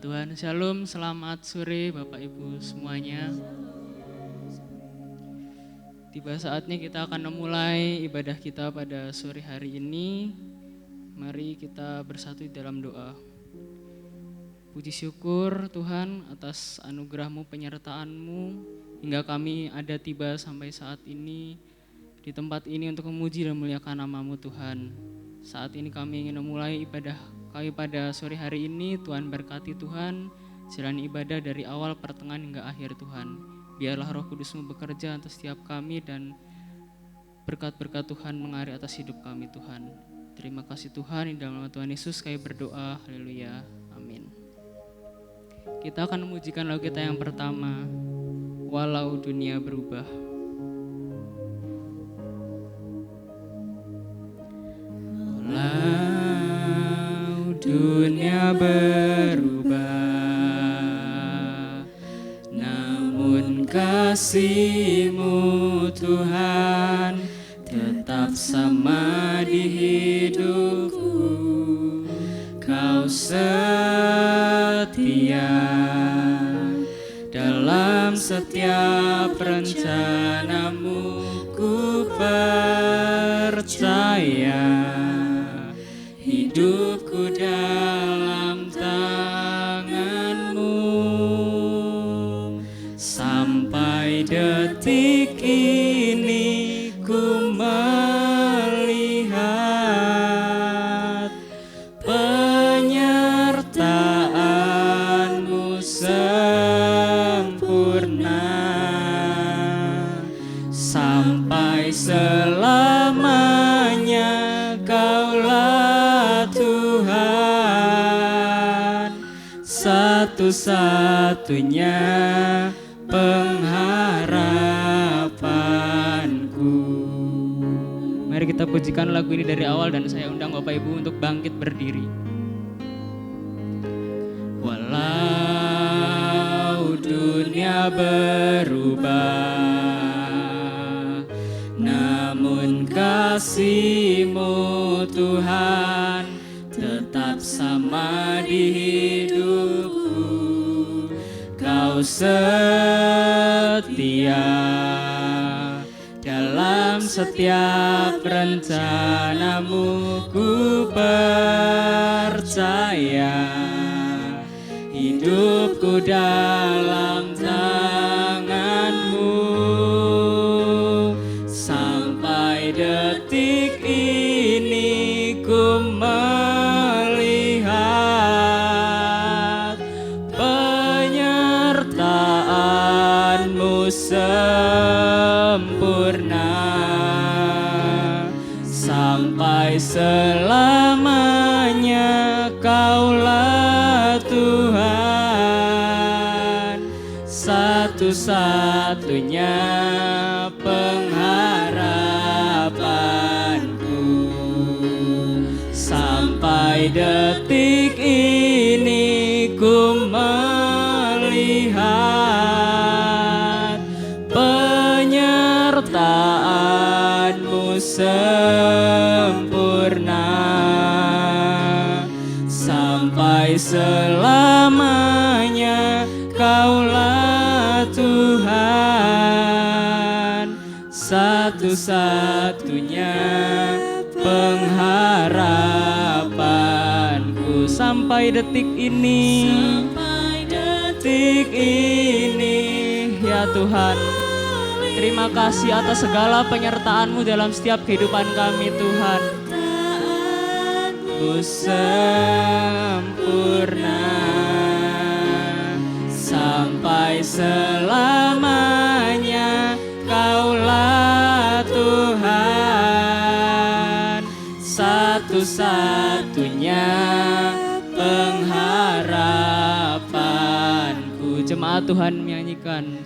Tuhan. Shalom, selamat sore Bapak Ibu semuanya. Tiba saatnya kita akan memulai ibadah kita pada sore hari ini. Mari kita bersatu di dalam doa. Puji syukur Tuhan atas anugerah-Mu, penyertaan-Mu, hingga kami ada tiba sampai saat ini di tempat ini untuk memuji dan memuliakan nama-Mu Tuhan. Saat ini kami ingin memulai ibadah kami pada sore hari ini. Tuhan berkati Tuhan, jalani ibadah dari awal, pertengahan hingga akhir Tuhan. Biarlah Roh Kudus-Mu bekerja atas setiap kami dan berkat-berkat Tuhan mengalir atas hidup kami Tuhan. Terima kasih Tuhan, di dalam nama Tuhan Yesus kami berdoa, haleluya, amin. Kita akan memujikan lagu kita yang pertama, Walau Dunia Berubah. Walau dunia berubah, namun kasih-Mu Tuhan tetap sama di hidupku. Kau setia dalam setiap rencana-Mu, ku percaya hidupku dalam tangan-Mu. Sampai detik ini ku melihat penyertaan-Mu sempurna. Sampai selamanya Kaulah Tuhan, satu-satunya pengharapanku. Mari kita pujikan lagu ini dari awal dan saya undang Bapak Ibu untuk bangkit berdiri. Walau dunia berubah, namun kasih-Mu Tuhan tetap sama di hidupku. Kau setia dalam setiap rencana-Mu, ku percaya hidupku dalam tangan-Mu. Sampai detik ini ku melihat penyertaan-Mu sempurna. Sampai selamanya Kaulah Tuhan, satu-satunya pengharapanku. Sampai detik ini ku melihat penyertaan-Mu sempurna. Sampai selamanya Kaulah Tuhan, satu-satunya pengharapanku. Sampai detik ini, ya Tuhan, terima kasih atas segala penyertaan-Mu dalam setiap kehidupan kami Tuhan. Ku sempurna sampai selamanya Kaulah Tuhan, satu-satunya pengharapanku. Jemaat Tuhan menyanyikan.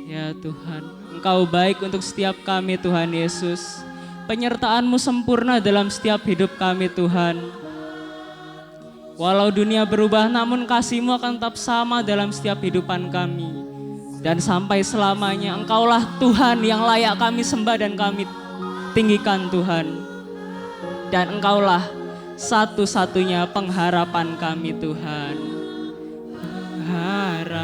Ya Tuhan, Engkau baik untuk setiap kami Tuhan Yesus. Penyertaan-Mu sempurna dalam setiap hidup kami Tuhan. Walau dunia berubah, namun kasih-Mu akan tetap sama dalam setiap kehidupan kami. Dan sampai selamanya Engkaulah Tuhan yang layak kami sembah dan kami tinggikan Tuhan. Dan Engkaulah satu-satunya pengharapan kami Tuhan. Harapanku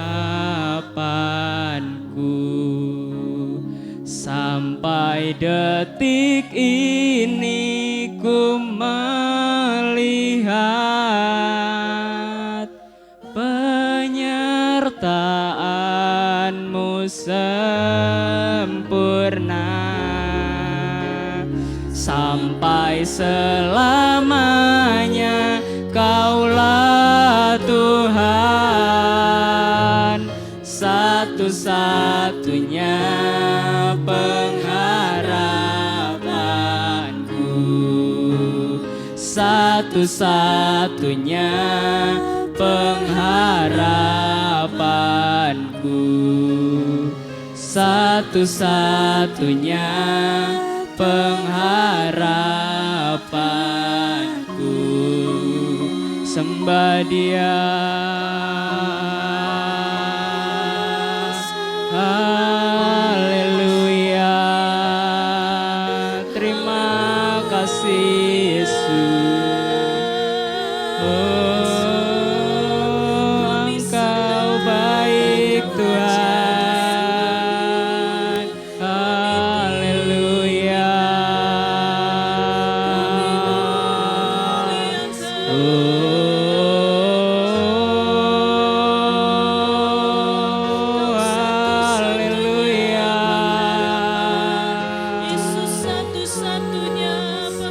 sampai detik ini ku melihat penyertaan-Mu sempurna sampai selamanya. Kaulah Tuhan, satu-satunya pengharapanku, satu-satunya pengharapanku, satu-satunya pengharapanku. Sembah Dia. Haleluya. Terima kasih Yesus. Oh, Engkau baik Tuhan. Haleluya.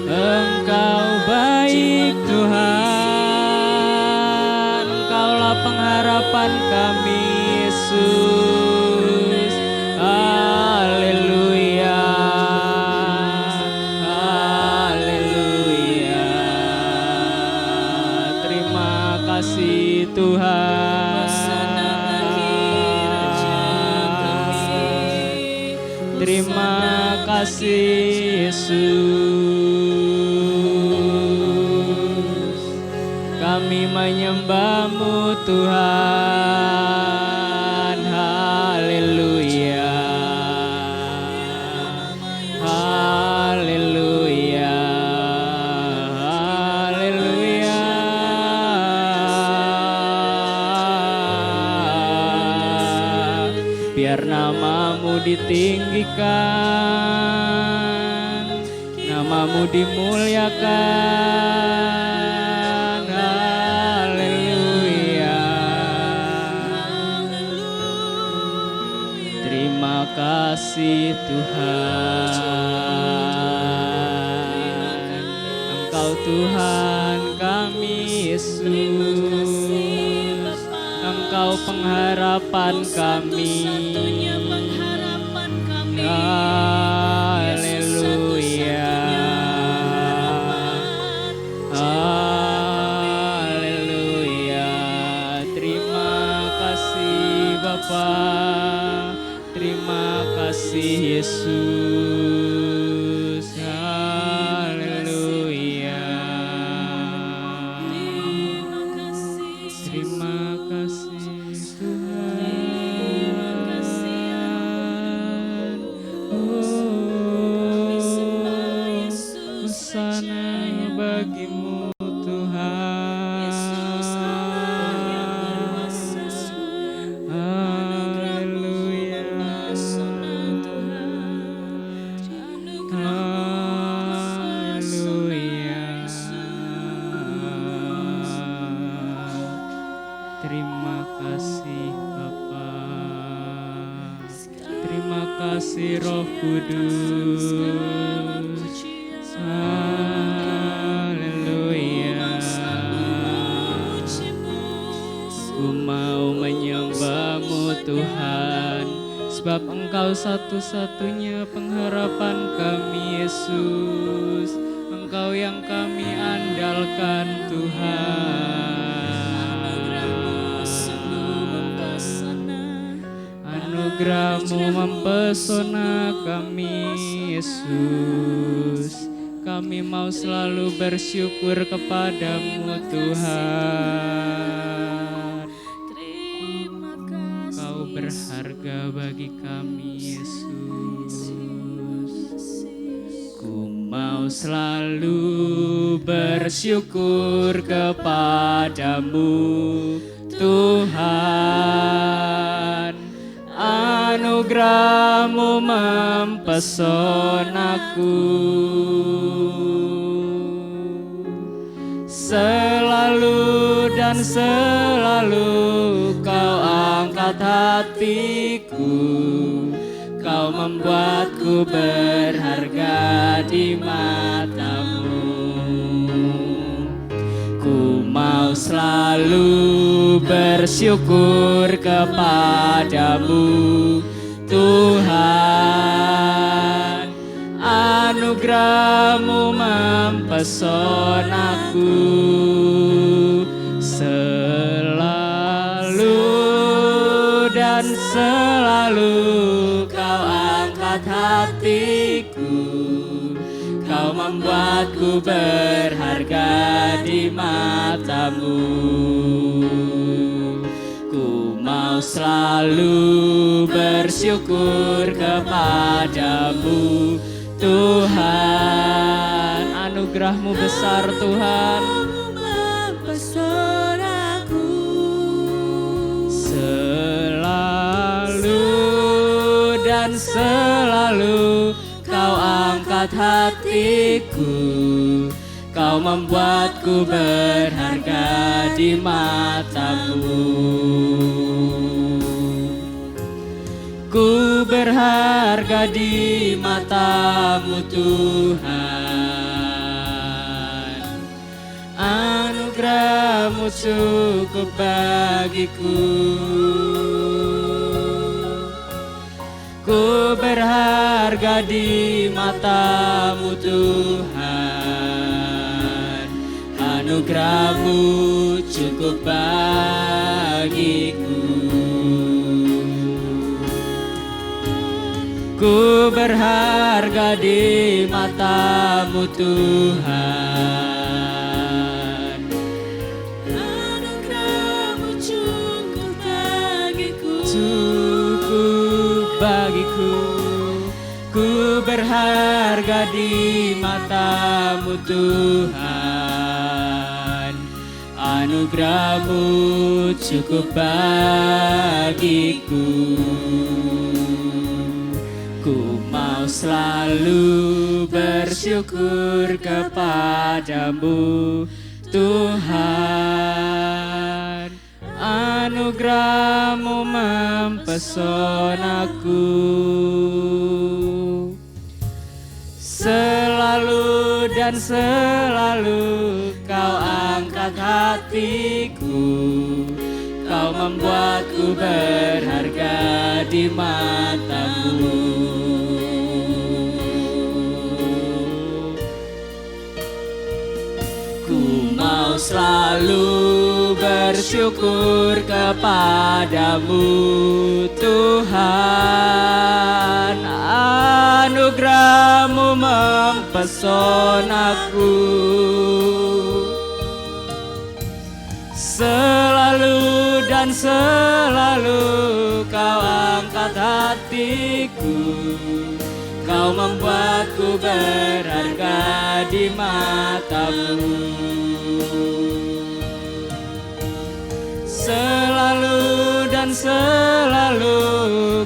Engkau baik Tuhan, Engkaulah pengharapan kami Yesus. Haleluya, haleluya. Terima kasih Tuhan. Terima kasih Yesus. Kami menyembah-Mu Tuhan. Haleluya. Haleluya. Haleluya. Biar nama-Mu ditinggikan, nama-Mu dimuliakan. Haleluya. Terima kasih Tuhan. Engkau Tuhan kami Yesus. Engkau pengharapan kami. Haleluya. Haleluya. Terima kasih Bapa. Terima kasih Yesus. Haleluya. Terima kasih Tuhan. Hosana bagi-Mu Tuhan. Haleluya. Haleluya. Terima kasih Bapa. Terima kasih Roh Kudus. Haleluya. Ku mau menyembah-Mu Tuhan, sebab Engkau satu-satunya pengharapan kami Yesus. Engkau yang kami andalkan Tuhan. Anugerah-Mu mempesona kami Yesus. Kami mau selalu bersyukur kepadamu Tuhan. Kau berharga bagi kami Yesus. Ku Mau selalu bersyukur kepadamu Tuhan, anugerah-Mu mempesonaku. Selalu dan selalu Kau angkat hatiku, Kau membuatku berharga di mata-Mu. Ku mau selalu bersyukur kepadamu Tuhan, anugerah-Mu mempesonaku. Selalu dan selalu Kau angkat hatiku, Kau membuatku berharga di mata-Mu. Ku mau selalu bersyukur kepadamu Tuhan, anugerah-Mu besar Tuhan. Selalu dan selalu Kau angkat hatiku, Kau membuatku berharga di mata-Mu. Ku berharga di mata-Mu Tuhan, anugerah-Mu cukup bagiku. Ku berharga di mata-Mu Tuhan, anugerah-Mu cukup bagiku. Ku berharga di mata-Mu Tuhan, anugerah-Mu cukup bagiku. Bagiku, ku berharga di mata-Mu Tuhan, anugerah-Mu cukup bagiku. Ku mau selalu bersyukur kepadamu Tuhan, anugerah-Mu mempesonaku. Selalu dan selalu Kau angkat hatiku, Kau membuatku berharga di mata-Mu. Ku mau selalu bersyukur kepadamu Tuhan, anugerah-Mu mempesonaku. Selalu dan selalu Kau angkat hatiku, Kau membuatku berharga di mata-Mu. Selalu dan selalu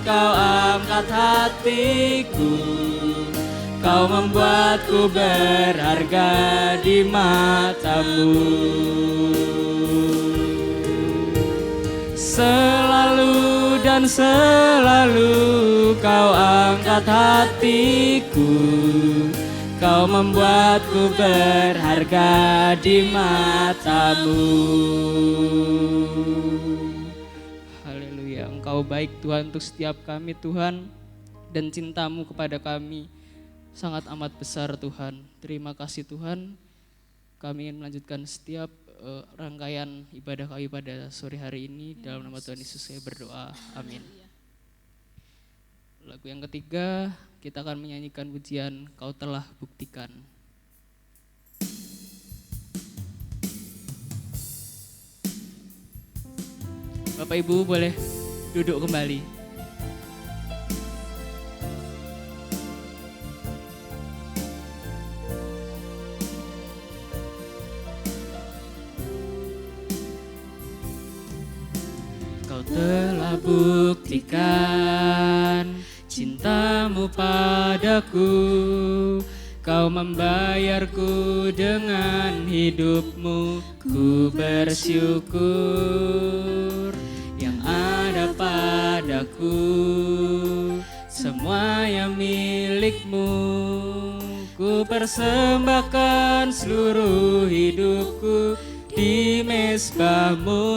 Kau angkat hatiku, Kau membuatku berharga di mata-Mu. Selalu dan selalu Kau angkat hatiku, Kau membuatku berharga di mata-Mu. Haleluya, Engkau baik Tuhan untuk setiap kami Tuhan, dan cinta-Mu kepada kami sangat amat besar Tuhan. Terima kasih Tuhan, kami ingin melanjutkan setiap rangkaian ibadah kami pada sore hari ini. Dalam nama Tuhan Yesus saya berdoa, amin. Lagu yang ketiga kita akan menyanyikan pujian Kau Telah Buktikan. Bapak Ibu boleh duduk kembali. Kau telah buktikan cintamu padaku, Kau membayarku dengan hidupmu. Ku bersyukur yang ada padaku, semuanya milikmu. Ku persembahkan seluruh hidupku di mezbahmu.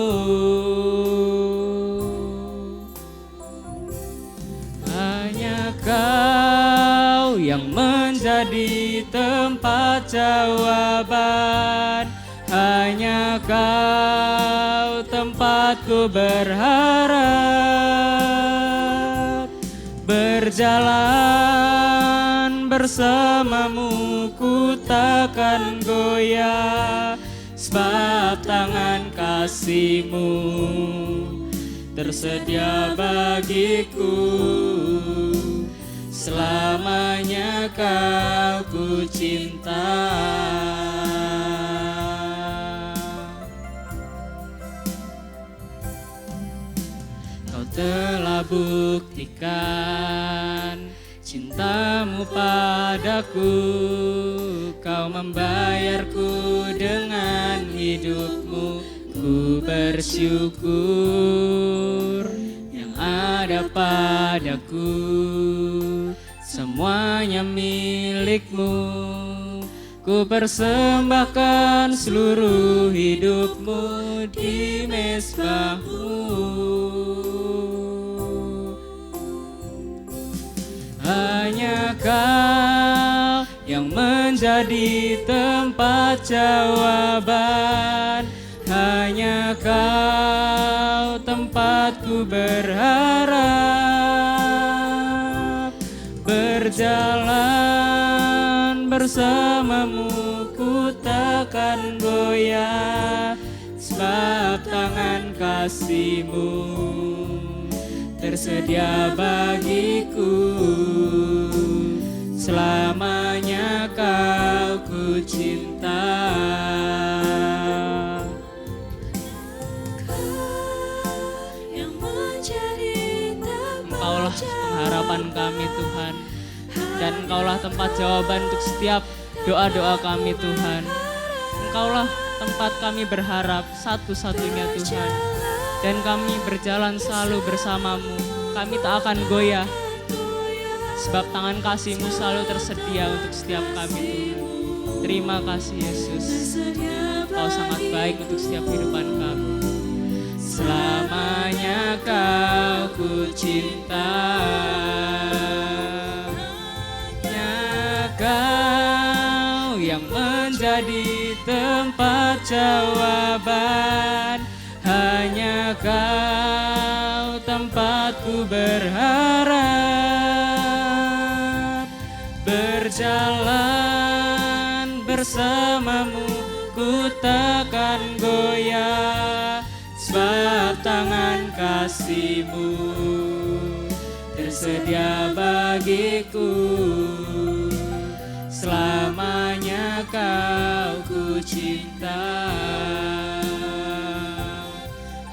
Hanya Kau yang menjadi tempat jawaban, hanya Kau tempatku berharap. Berjalan bersamamu ku takkan goyah, sebab tangan kasih-Mu tersedia bagiku. Selamanya Kau ku cinta. Kau telah buktikan cintamu padaku, Kau membayarku dengan hidupmu. Ku bersyukur yang ada padaku, semuanya milikmu. Ku persembahkan seluruh hidupmu di mezbahmu. Hanya Kau yang menjadi tempat jawaban, hanya Kau tempatku berharap. Berjalan bersamamu ku takkan goyah, sebab tangan kasih-Mu tersedia bagiku. Selamanya Kau ku cinta. Engkaulah pengharapan kami Tuhan, dan Engkaulah tempat jawaban untuk setiap doa-doa kami Tuhan. Engkaulah tempat kami berharap satu-satunya Tuhan, dan kami berjalan selalu bersama-Mu. Kami tak akan goyah, sebab tangan kasih-Mu selalu tersedia untuk setiap kami Tuhan. Terima kasih Yesus, Kau sangat baik untuk setiap kehidupan kami. Selamanya Kau ku cinta. Hanya Kau yang menjadi tempat jawaban, hanya Kau tempatku berharap. Berjalan bersamamu ku takkan goyah, sebab tangan kasih-Mu tersedia bagiku. Selamanya Kau ku cinta.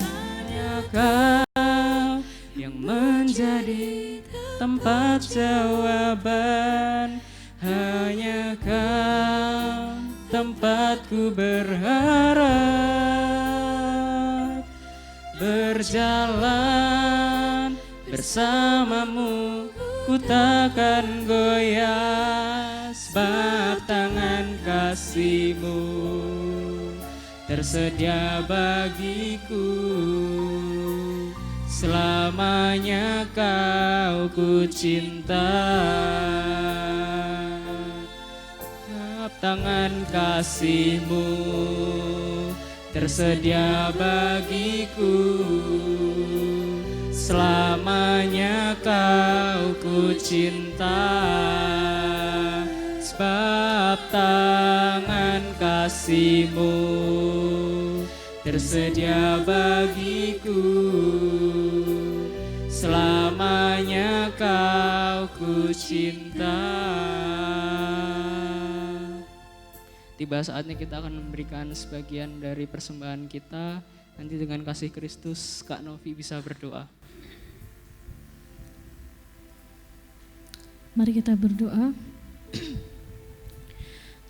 Hanya Kau yang menjadi tempat jawaban, hanya Kau tempatku berharap. Berjalan bersamamu ku takkan goyah, sebab tangan kasih-Mu tersedia bagiku. Selamanya Kau ku cinta. Tangan kasih-Mu tersedia bagiku. Selamanya Kau ku cinta, sebab tangan kasih-Mu tersedia bagiku. Selamanya Kau ku cinta. Tiba saatnya kita akan memberikan sebagian dari persembahan kita Nanti dengan kasih Kristus Kak Novi bisa berdoa. Mari kita berdoa.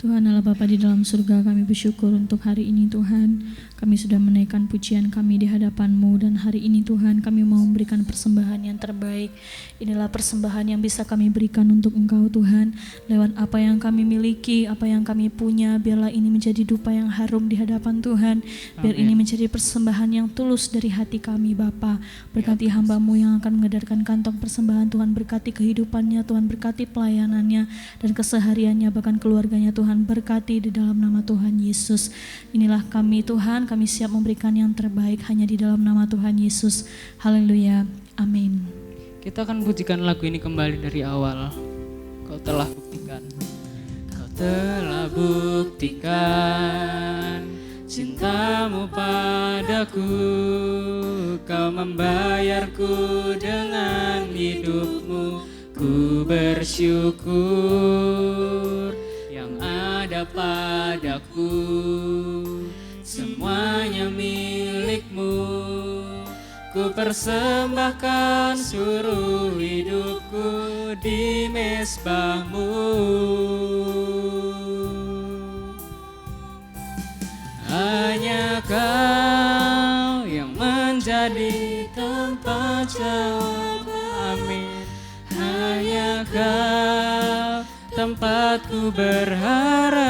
Tuhan Allah Bapa di dalam surga, kami bersyukur untuk hari ini Tuhan. Kami sudah menaikkan pujian kami di hadapan-Mu, dan hari ini Tuhan kami mau memberikan persembahan yang terbaik. Inilah persembahan yang bisa kami berikan untuk Engkau Tuhan. Lewat apa yang kami miliki, apa yang kami punya, biarlah ini menjadi dupa yang harum di hadapan Tuhan. Biar ini menjadi persembahan yang tulus dari hati kami Bapa. Berkati hamba-Mu yang akan mengedarkan kantong persembahan Tuhan. Berkati kehidupannya Tuhan, berkati pelayanannya dan kesehariannya, bahkan keluarganya Tuhan. Berkati di dalam nama Tuhan Yesus. Inilah kami Tuhan, kami siap memberikan yang terbaik hanya di dalam nama Tuhan Yesus. Haleluya, amin. Kita akan pujikan lagu ini kembali dari awal. Kau telah buktikan, Kau telah buktikan cintamu padaku. Kau membayarku dengan hidupmu. Ku bersyukur yang ada padaku, semuanya milikmu. Ku persembahkan seluruh hidupku di mezbahmu. Hanya Kau yang menjadi tempat jawaban. Amin. Hanya Kau tempatku berharap,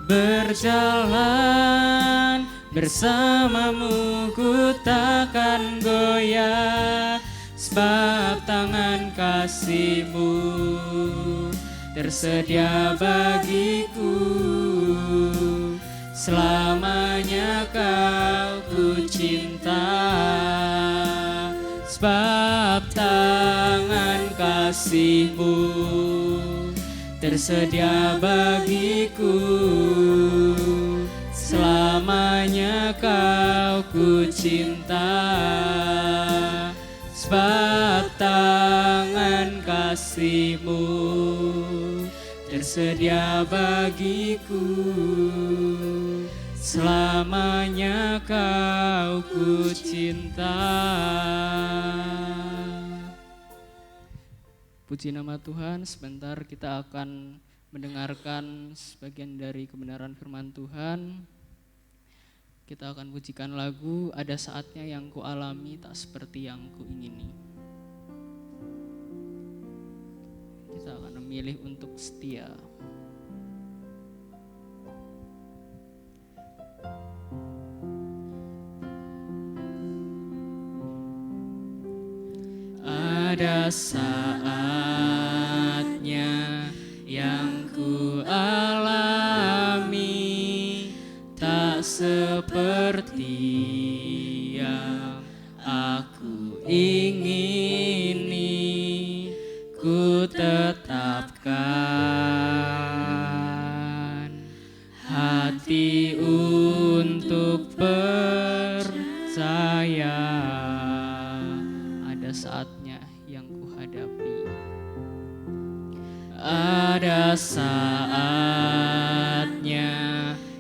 berjalan bersamamu ku takkan goyah, sebab tangan kasih-Mu tersedia bagiku. Selamanya Kau ku cinta, sebab tangan kasih-Mu tersedia bagiku. Selamanya Kau ku cinta, sebab tangan kasih-Mu tersedia bagiku. Selamanya Kau ku cinta. Puji nama Tuhan. Sebentar kita akan mendengarkan sebagian dari kebenaran firman Tuhan. Kita akan pujikan lagu Ada Saatnya Yang Ku Alami Tak Seperti Yang Ku Ingini. Kita akan memilih untuk setia. Ada saatnya yang ku alami tak seperti yang aku ingini. Ku tetapkan hati untuk percaya. Ada saatnya yang ku hadapi. Ada saatnya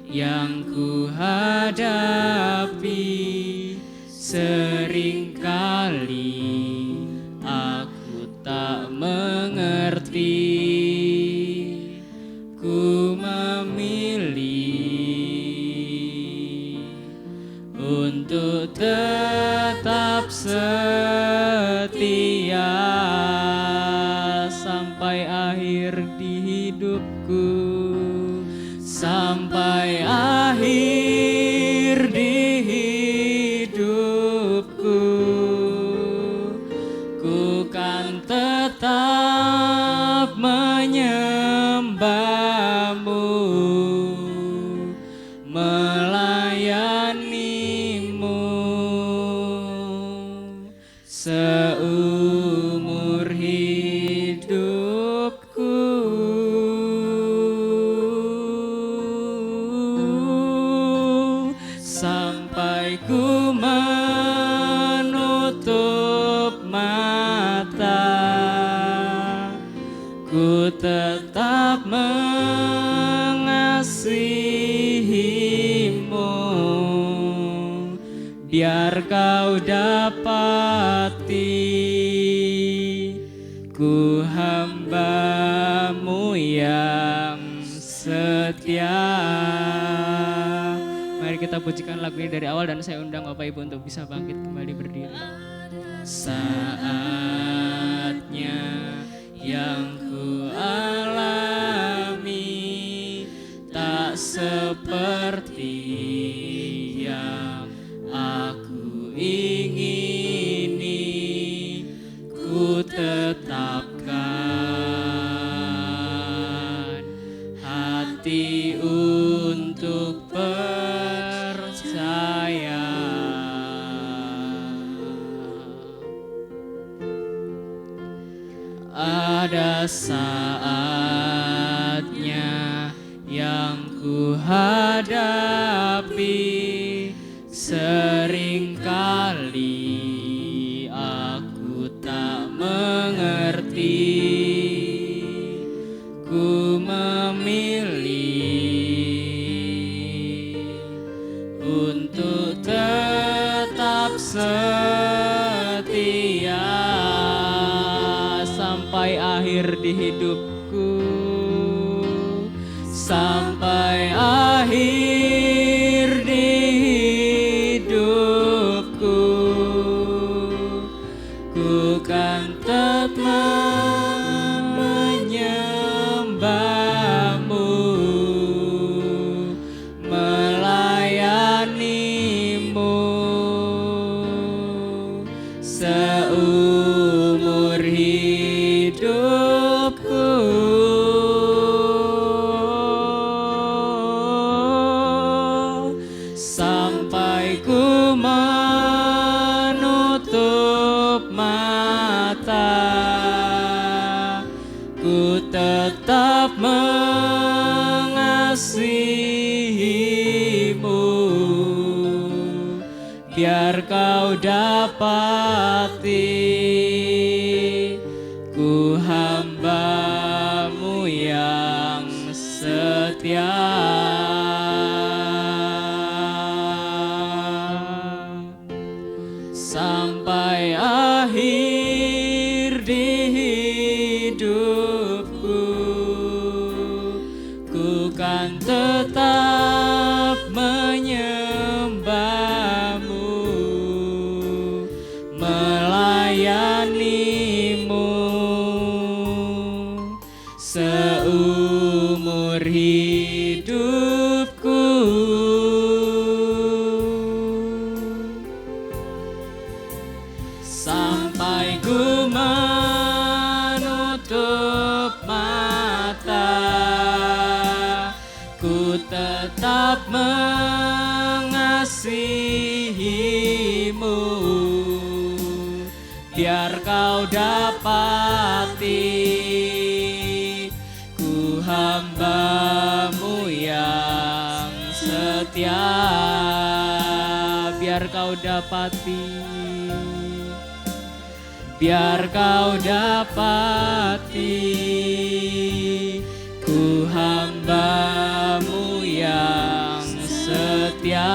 yang ku hadapi. Seringkali aku tak mengerti. Ku memilih untuk tetap setia sampai akhir di hidupku. Sampai akhir di hidupku, ku kan tetap menyembah-Mu, melayani-Mu seumur hidupku. Sampai ku menutup mata, ku tetap mengasihi-Mu biar kau dapati. Ku hamba-Mu yang setia. Mari kita pujikan lagu ini dari awal dan saya undang Bapak Ibu untuk bisa bangkit kembali berdiri. Saatnya yang ku alami tak seperti yang aku ingini, ku tetapkan hati untuk percaya. Ada saatnya yang ku hadapi, seringkali aku tak mengerti. Ku memilih untuk tetap setia sampai akhir di hidupku, sampai akhir di hidupku. Ku kan tetap menyembah-Mu, melayani-Mu seumur hidupku. Sampai ku menutup mata, ku tetap mengasihi-Mu, biar kau dapati. Ku hamba-Mu yang setia. Sampai akhir di hidupku, ku kan tetap menyembah-Mu, melayani-Mu seumur hidupku. Sampai ku menutup mata, ku tetap mengasihi-Mu, biar kau dapati. Ku hamba-Mu yang setia, biar kau dapati. Biar kau dapati. Ku hamba-Mu yang setia.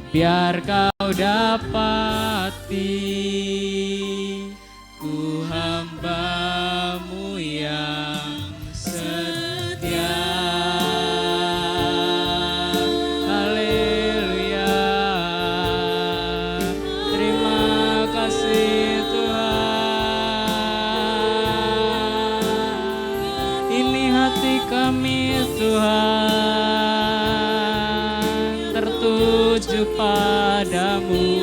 Biar kau dapati. Ku hamba-Mu yang setia. Kami Tuhan tertuju padamu,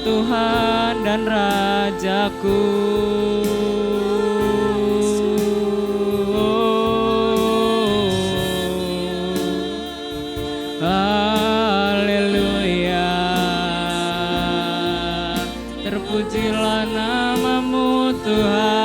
Tuhan dan Rajaku. Haleluya, terpujilah nama-Mu Tuhan.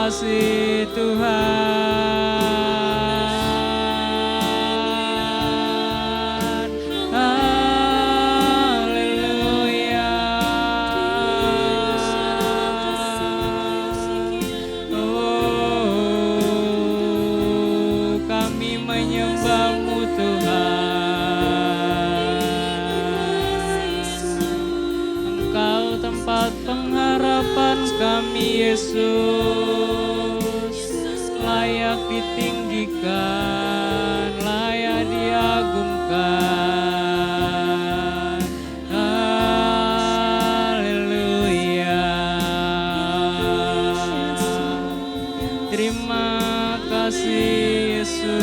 kasih Tuhan. Haleluya. Oh, kami menyembah-Mu Tuhan. Engkau tempat pengharapan kami Yesus, layak ditinggikan, layak diagungkan. Haleluya. Terima kasih Yesus.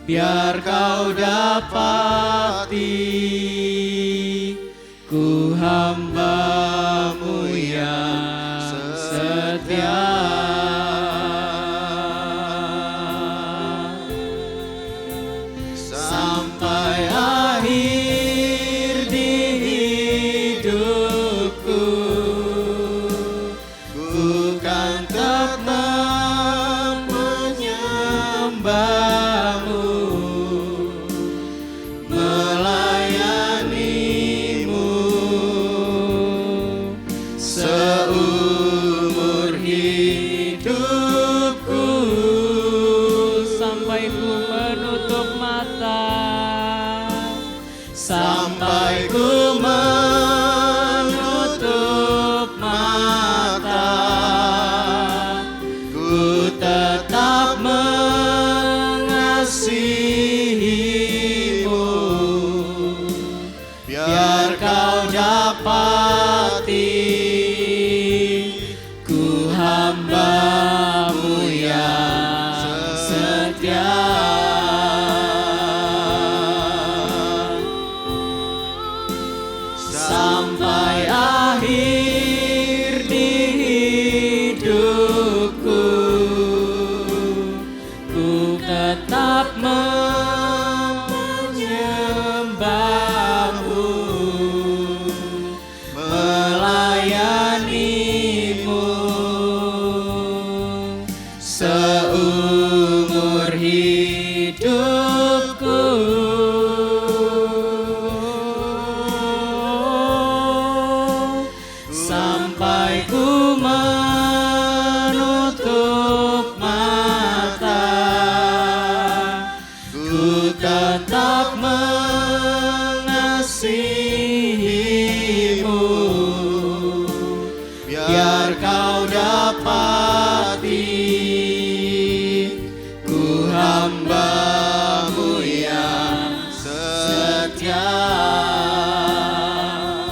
Biar kau dapati, ku hamba-Mu yang setia. Sampai akhir di hidupku, ku kan tetap menyembah-Mu, melayani-Mu seumur sampai ku menutup mata, ku tetap mengasihimu, biar kau dapati ku hamba-Mu yang setia.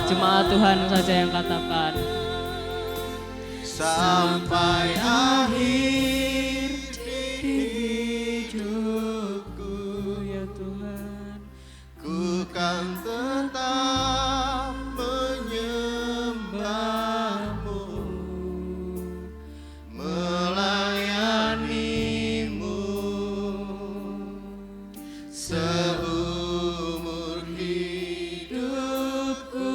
Jemaat Tuhan saja yang katakan, sampai akhir hidupku, ya Tuhan, ku kan tetap menyembah-Mu, melayani-Mu seumur hidupku.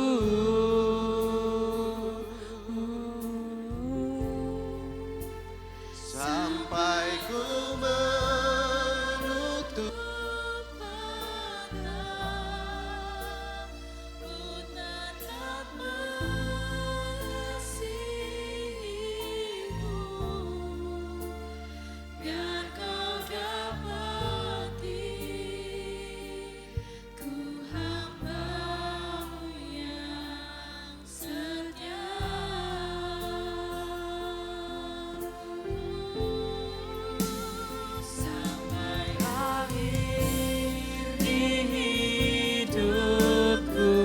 Sampai ku menutup mata, ku tetap mengasihimu, biar kau dapati ku hamba-Mu yang setia. Sampai akhir hidupku,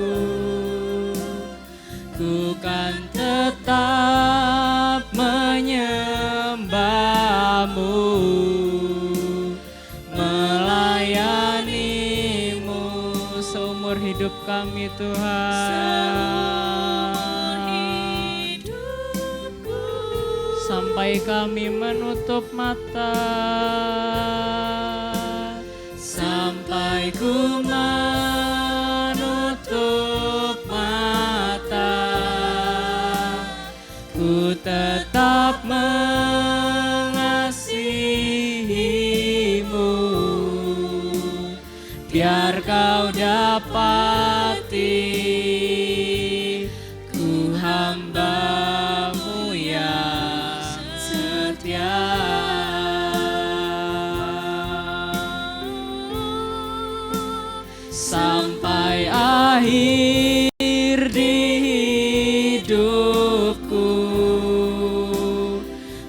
ku kan tetap menyembah-Mu, melayani-Mu seumur hidup kami Tuhan, sampai kami menutup mata, sampai ku menutup mata, ku tetap mengasihimu, biar kau dapati ku hamba-Mu yang setia. Sampai akhir di hidupku,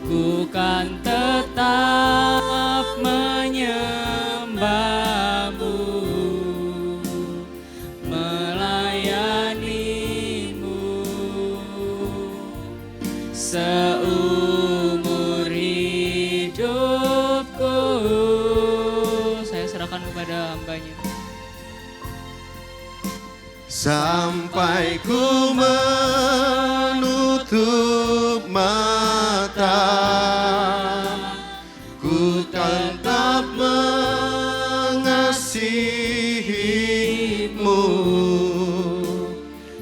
ku kan tetap menyembah-Mu, melayani-Mu seumur hidupku. Saya serahkan kepada hamba-Nya. sampai ku menutup mata, ku tetap mengasihimu,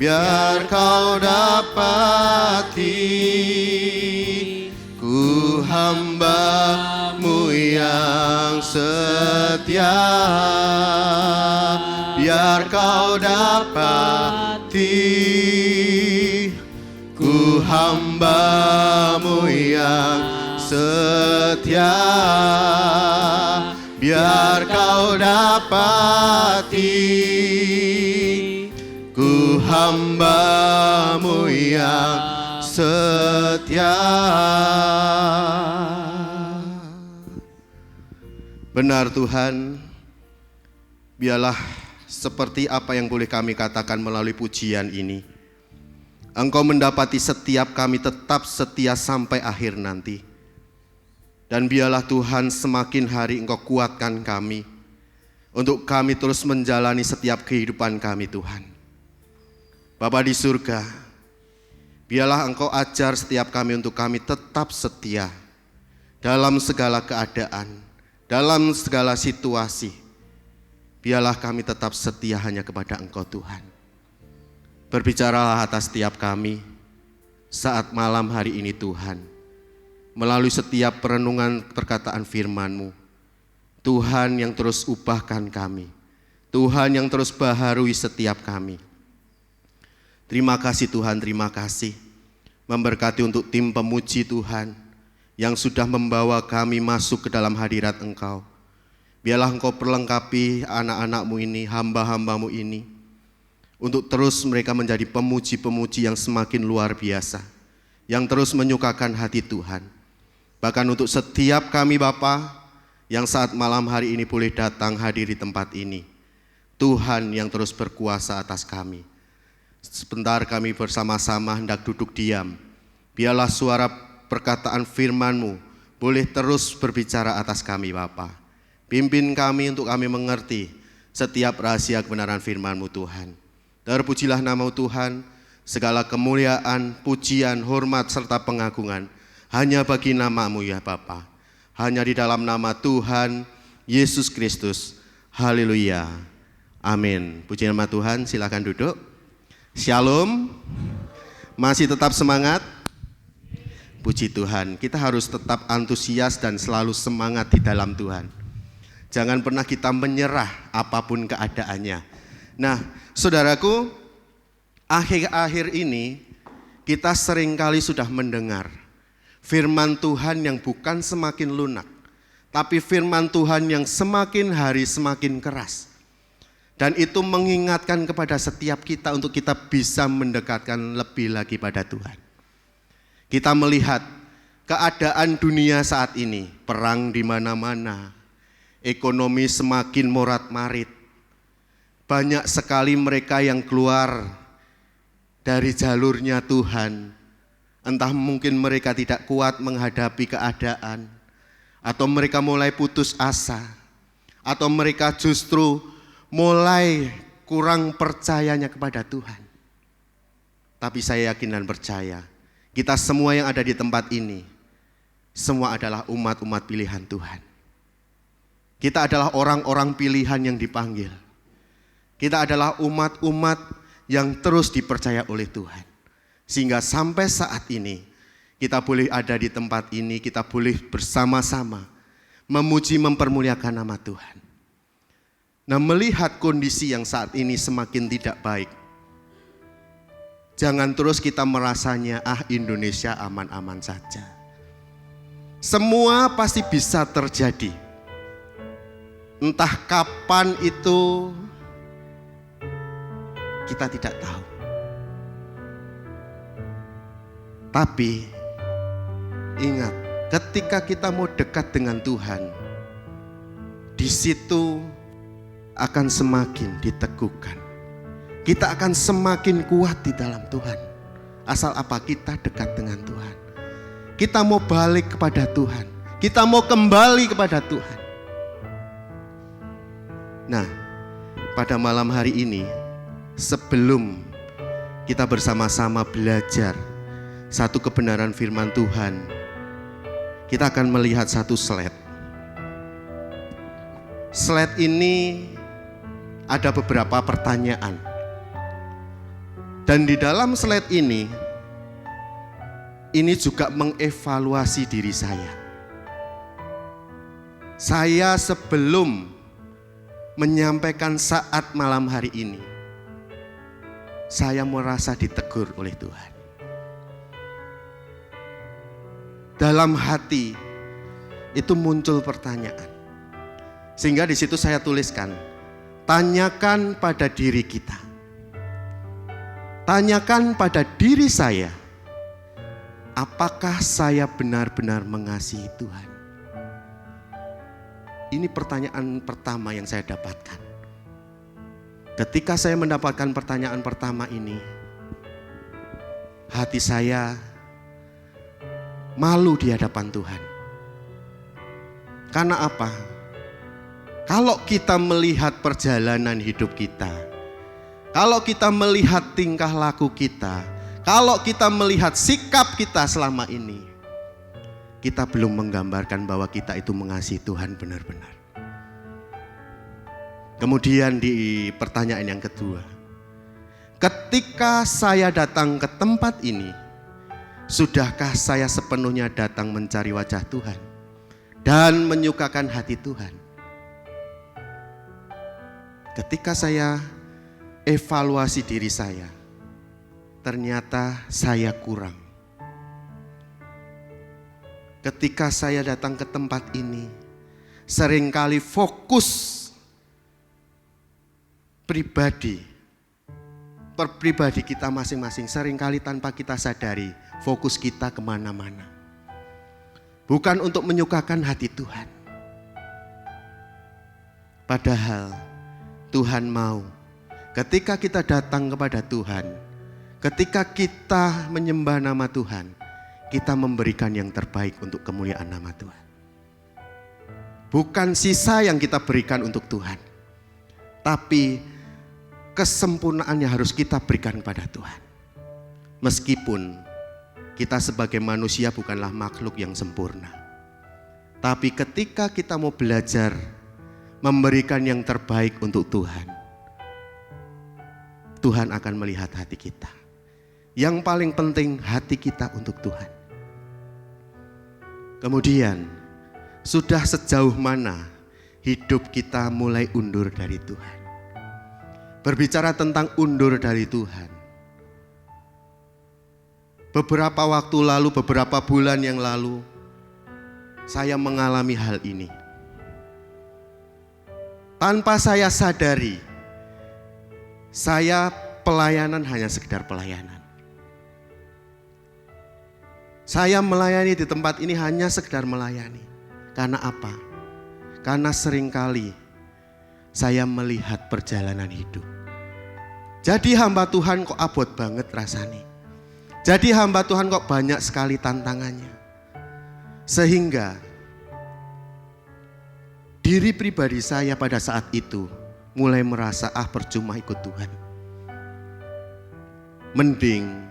biar kau dapati ku hamba-Mu yang setia, biar kau dapati ku hamba-Mu yang setia, biar kau dapati ku hamba-Mu yang setia. Benar Tuhan, biarlah seperti apa yang boleh kami katakan melalui pujian ini, Engkau mendapati setiap kami tetap setia sampai akhir nanti. Dan biarlah Tuhan semakin hari Engkau kuatkan kami, untuk kami terus menjalani setiap kehidupan kami Tuhan. Bapa di surga, biarlah Engkau ajar setiap kami untuk kami tetap setia dalam segala keadaan, dalam segala situasi. Biarlah kami tetap setia hanya kepada Engkau Tuhan. Berbicaralah atas setiap kami saat malam hari ini Tuhan, melalui setiap perenungan perkataan firman-Mu. Tuhan yang terus ubahkan kami, Tuhan yang terus baharui setiap kami. Terima kasih Tuhan, terima kasih. Memberkati untuk tim pemuji Tuhan yang sudah membawa kami masuk ke dalam hadirat Engkau. Biarlah Engkau perlengkapi anak-anak-Mu ini, hamba-hamba-Mu ini, untuk terus mereka menjadi pemuji-pemuji yang semakin luar biasa, yang terus menyukakan hati Tuhan. Bahkan untuk setiap kami Bapa yang saat malam hari ini boleh datang hadir di tempat ini, Tuhan yang terus berkuasa atas kami. Sebentar kami bersama-sama hendak duduk diam. Biarlah suara perkataan firman-Mu boleh terus berbicara atas kami Bapa. Pimpin kami untuk kami mengerti setiap rahasia kebenaran firman-Mu Tuhan. Terpujilah nama Tuhan, segala kemuliaan, pujian, hormat, serta pengagungan hanya bagi nama-Mu ya Bapa. Hanya di dalam nama Tuhan Yesus Kristus. Haleluya. Amin. Puji nama Tuhan, silakan duduk. Shalom. Masih tetap semangat? Puji Tuhan, kita harus tetap antusias dan selalu semangat di dalam Tuhan. Jangan pernah kita menyerah apapun keadaannya. Nah, saudaraku, akhir-akhir ini kita seringkali sudah mendengar firman Tuhan yang bukan semakin lunak, tapi firman Tuhan yang semakin hari semakin keras. Dan itu mengingatkan kepada setiap kita untuk kita bisa mendekatkan lebih lagi pada Tuhan. Kita melihat keadaan dunia saat ini, perang di mana-mana, ekonomi semakin morat-marit. Banyak sekali mereka yang keluar dari jalurnya Tuhan. Entah mungkin mereka tidak kuat menghadapi keadaan, atau mereka mulai putus asa, atau mereka justru mulai kurang percayanya kepada Tuhan. Tapi saya yakin dan percaya, kita semua yang ada di tempat ini, semua adalah umat-umat pilihan Tuhan. Kita adalah orang-orang pilihan yang dipanggil. Kita adalah umat-umat yang terus dipercaya oleh Tuhan. Sehingga sampai saat ini kita boleh ada di tempat ini, kita boleh bersama-sama memuji mempermuliakan nama Tuhan. Nah, melihat kondisi yang saat ini semakin tidak baik, jangan terus kita merasanya Indonesia aman-aman saja. Semua pasti bisa terjadi. Entah kapan itu kita tidak tahu. Tapi ingat, ketika kita mau dekat dengan Tuhan, di situ akan semakin diteguhkan. Kita akan semakin kuat di dalam Tuhan. Asal apa? Kita dekat dengan Tuhan. Kita mau balik kepada Tuhan. Kita mau kembali kepada Tuhan. Nah, pada malam hari ini, sebelum kita bersama-sama belajar satu kebenaran firman Tuhan, kita akan melihat satu slide. Slide ini ada beberapa pertanyaan. Dan di dalam slide ini juga mengevaluasi diri saya. Saya sebelum menyampaikan saat malam hari ini, saya merasa ditegur oleh Tuhan. Dalam hati itu muncul pertanyaan. Sehingga di situ saya tuliskan, tanyakan pada diri kita. Tanyakan pada diri saya, apakah saya benar-benar mengasihi Tuhan? Ini pertanyaan pertama yang saya dapatkan. Ketika saya mendapatkan pertanyaan pertama ini, hati saya malu di hadapan Tuhan. Karena apa? Kalau kita melihat perjalanan hidup kita, kalau kita melihat tingkah laku kita, kalau kita melihat sikap kita selama ini, kita belum menggambarkan bahwa kita itu mengasihi Tuhan benar-benar. Kemudian di pertanyaan yang kedua, ketika saya datang ke tempat ini, sudahkah saya sepenuhnya datang mencari wajah Tuhan dan menyukakan hati Tuhan? Ketika saya evaluasi diri saya, ternyata saya kurang. ketika saya datang ke tempat ini, seringkali fokus pribadi kita masing-masing, seringkali tanpa kita sadari fokus kita kemana-mana. Bukan untuk menyukakan hati Tuhan. Padahal Tuhan mau ketika kita datang kepada Tuhan, ketika kita menyembah nama Tuhan, kita memberikan yang terbaik untuk kemuliaan nama Tuhan. Bukan sisa yang kita berikan untuk Tuhan, tapi kesempurnaannya harus kita berikan kepada Tuhan. Meskipun kita sebagai manusia bukanlah makhluk yang sempurna, tapi ketika kita mau belajar memberikan yang terbaik untuk Tuhan, Tuhan akan melihat hati kita. Yang paling penting hati kita untuk Tuhan. Kemudian sudah sejauh mana hidup kita mulai undur dari Tuhan. Berbicara tentang undur dari Tuhan, beberapa waktu lalu, beberapa bulan yang lalu, saya mengalami hal ini. Tanpa saya sadari, saya pelayanan hanya sekedar pelayanan. Saya melayani di tempat ini hanya sekedar melayani. Karena apa? Karena seringkali saya melihat perjalanan hidup. Jadi hamba Tuhan kok abot banget rasanya. Jadi hamba Tuhan kok banyak sekali tantangannya. Sehingga diri pribadi saya pada saat itu mulai merasa percuma ikut Tuhan. Mending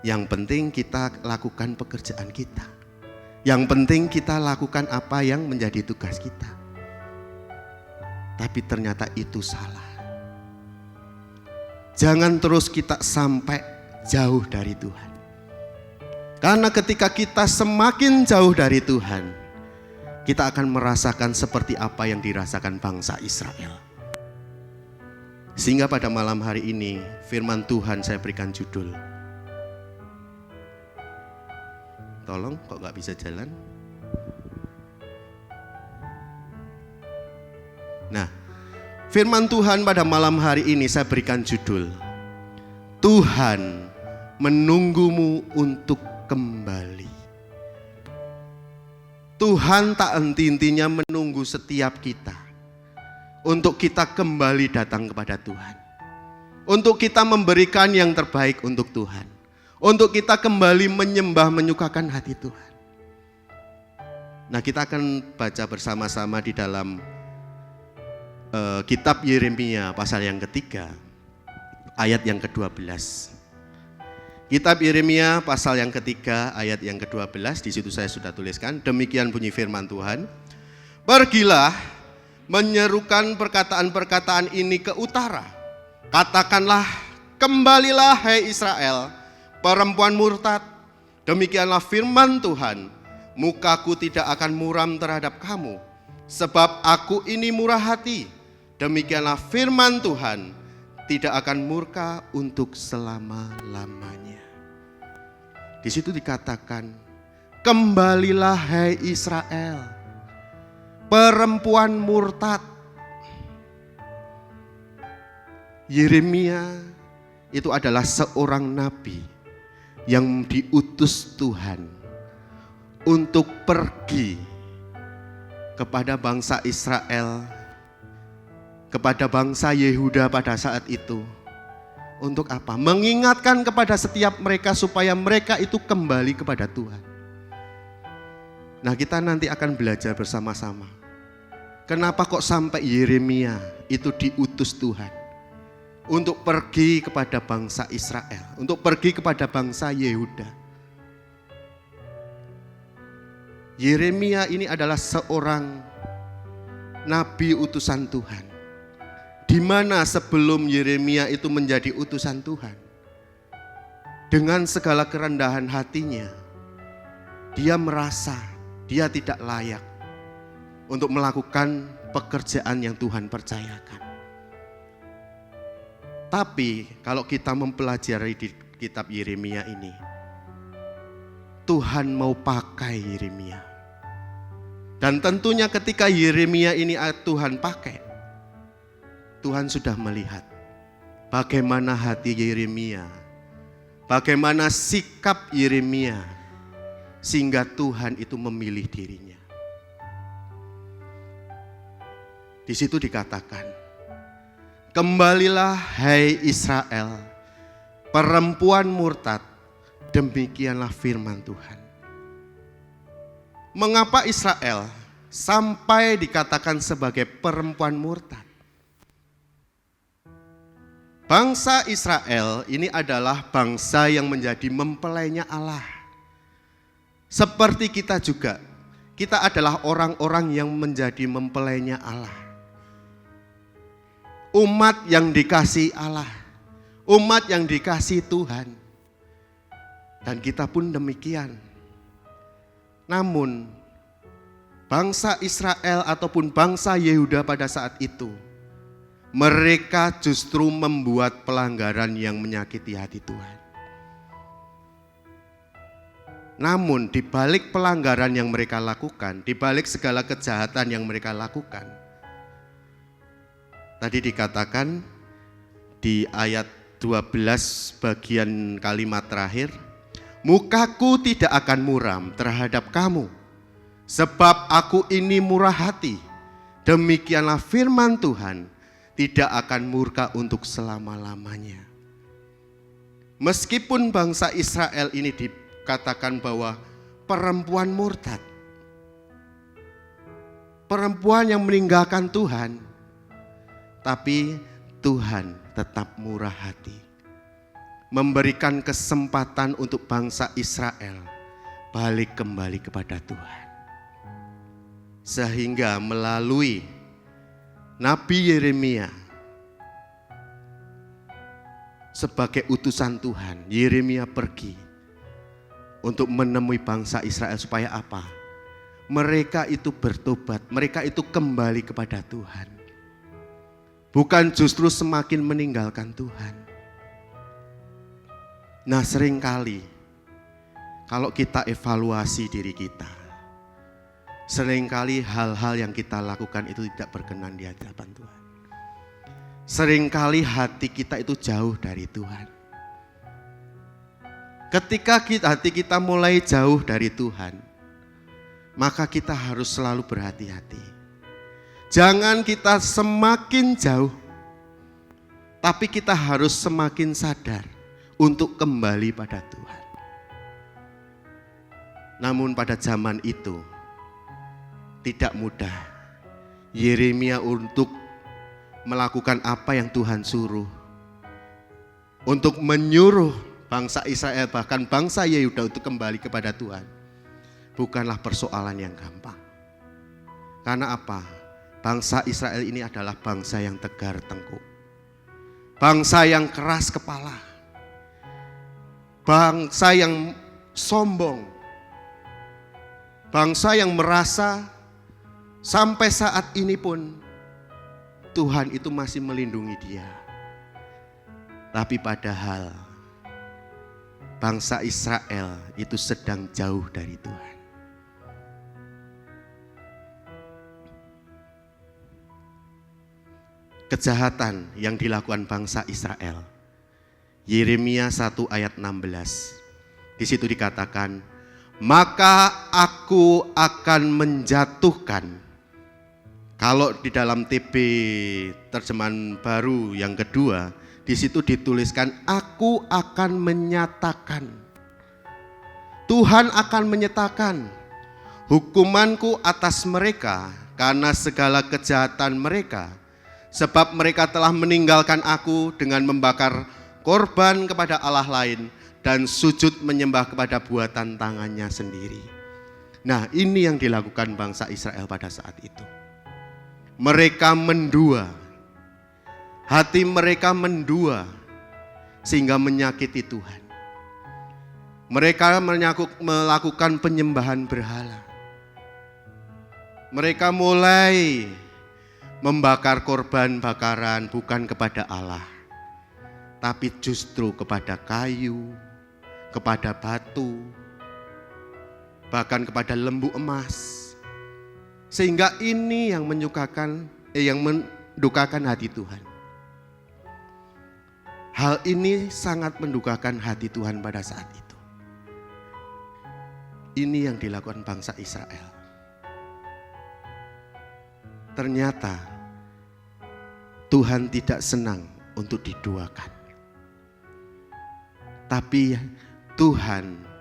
yang penting kita lakukan pekerjaan kita. Yang penting kita lakukan apa yang menjadi tugas kita. Tapi ternyata itu salah. Jangan terus kita sampai jauh dari Tuhan. Karena ketika kita semakin jauh dari Tuhan, kita akan merasakan seperti apa yang dirasakan bangsa Israel. Sehingga pada malam hari ini firman Tuhan saya berikan judul. Tolong kok gak bisa jalan? Nah, firman Tuhan pada malam hari ini saya berikan judul, Tuhan menunggumu untuk kembali. Tuhan tak henti-hentinya menunggu setiap kita untuk kita kembali datang kepada Tuhan, untuk kita memberikan yang terbaik untuk Tuhan, untuk kita kembali menyembah menyukakan hati Tuhan. Nah, kita akan baca bersama-sama di dalam kitab Yeremia pasal yang ketiga ayat yang ke-12. Kitab Yeremia pasal yang ketiga ayat yang ke-12, di situ saya sudah tuliskan, demikian bunyi firman Tuhan. Pergilah menyerukan perkataan-perkataan ini ke utara. Katakanlah, kembalilah hai Israel, perempuan murtad. Demikianlah firman Tuhan, mukaku tidak akan muram terhadap kamu, sebab aku ini murah hati. Demikianlah firman Tuhan, tidak akan murka untuk selama-lamanya. Di situ dikatakan, kembalilah hai Israel, perempuan murtad. Yeremia itu adalah seorang nabi yang diutus Tuhan untuk pergi kepada bangsa Israel, kepada bangsa Yehuda pada saat itu. Untuk apa? Mengingatkan kepada setiap mereka supaya mereka itu kembali kepada Tuhan. Nah, kita nanti akan belajar bersama-sama. Kenapa kok sampai Yeremia itu diutus Tuhan untuk pergi kepada bangsa Israel, untuk pergi kepada bangsa Yehuda. Yeremia ini adalah seorang nabi utusan Tuhan. Di mana sebelum Yeremia itu menjadi utusan Tuhan, dengan segala kerendahan hatinya, dia merasa dia tidak layak untuk melakukan pekerjaan yang Tuhan percayakan. Tapi kalau kita mempelajari di kitab Yeremia ini, Tuhan mau pakai Yeremia. Dan tentunya ketika Yeremia ini Tuhan pakai, Tuhan sudah melihat bagaimana hati Yeremia, bagaimana sikap Yeremia, sehingga Tuhan itu memilih dirinya. Di situ dikatakan, kembalilah hai Israel, perempuan murtad, demikianlah firman Tuhan. Mengapa Israel sampai dikatakan sebagai perempuan murtad? Bangsa Israel ini adalah bangsa yang menjadi mempelainya Allah. Seperti kita juga, kita adalah orang-orang yang menjadi mempelainya Allah. Umat yang dikasih Allah, umat yang dikasih Tuhan. Dan kita pun demikian. Namun, bangsa Israel ataupun bangsa Yehuda pada saat itu, mereka justru membuat pelanggaran yang menyakiti hati Tuhan. Namun di balik pelanggaran yang mereka lakukan, di balik segala kejahatan yang mereka lakukan, tadi dikatakan di ayat 12 bagian kalimat terakhir, mukaku tidak akan muram terhadap kamu, sebab aku ini murah hati. Demikianlah firman Tuhan, tidak akan murka untuk selama-lamanya. Meskipun bangsa Israel ini dikatakan bahwa perempuan murtad, perempuan yang meninggalkan Tuhan, tapi Tuhan tetap murah hati, memberikan kesempatan untuk bangsa Israel balik kembali kepada Tuhan. Sehingga melalui Nabi Yeremia sebagai utusan Tuhan, Yeremia pergi untuk menemui bangsa Israel supaya apa? Mereka itu bertobat, mereka itu kembali kepada Tuhan. Bukan justru semakin meninggalkan Tuhan. Nah, seringkali kalau kita evaluasi diri kita, seringkali hal-hal yang kita lakukan itu tidak berkenan di hadapan Tuhan. Seringkali hati kita itu jauh dari Tuhan. Ketika hati kita mulai jauh dari Tuhan, maka kita harus selalu berhati-hati. Jangan kita semakin jauh, tapi kita harus semakin sadar untuk kembali pada Tuhan. Namun pada zaman itu tidak mudah Yeremia untuk melakukan apa yang Tuhan suruh, untuk menyuruh bangsa Israel bahkan bangsa Yehuda untuk kembali kepada Tuhan. Bukanlah persoalan yang gampang. Karena apa? Bangsa Israel ini adalah bangsa yang tegar tengkuk, bangsa yang keras kepala, bangsa yang sombong, bangsa yang merasa sampai saat ini pun Tuhan itu masih melindungi dia. Tapi padahal bangsa Israel itu sedang jauh dari Tuhan. Kejahatan yang dilakukan bangsa Israel. Yeremia 1 ayat 16. Di situ dikatakan, maka aku akan menjatuhkan. Kalau di dalam TB terjemahan baru yang kedua, di situ dituliskan aku akan menyatakan. Tuhan akan menyatakan hukumanku atas mereka karena segala kejahatan mereka. Sebab mereka telah meninggalkan aku dengan membakar korban kepada Allah lain dan sujud menyembah kepada buatan tangannya sendiri. Nah, ini yang dilakukan bangsa Israel pada saat itu. Mereka mendua, hati mereka mendua sehingga menyakiti Tuhan. Mereka melakukan penyembahan berhala. Mereka mulai membakar korban bakaran bukan kepada Allah, tapi justru kepada kayu, kepada batu, bahkan kepada lembu emas. Sehingga ini yang mendukakan hati Tuhan. Hal ini sangat mendukakan hati Tuhan pada saat itu. Ini yang dilakukan bangsa Israel. Ternyata Tuhan tidak senang untuk diduakan. Tapi Tuhan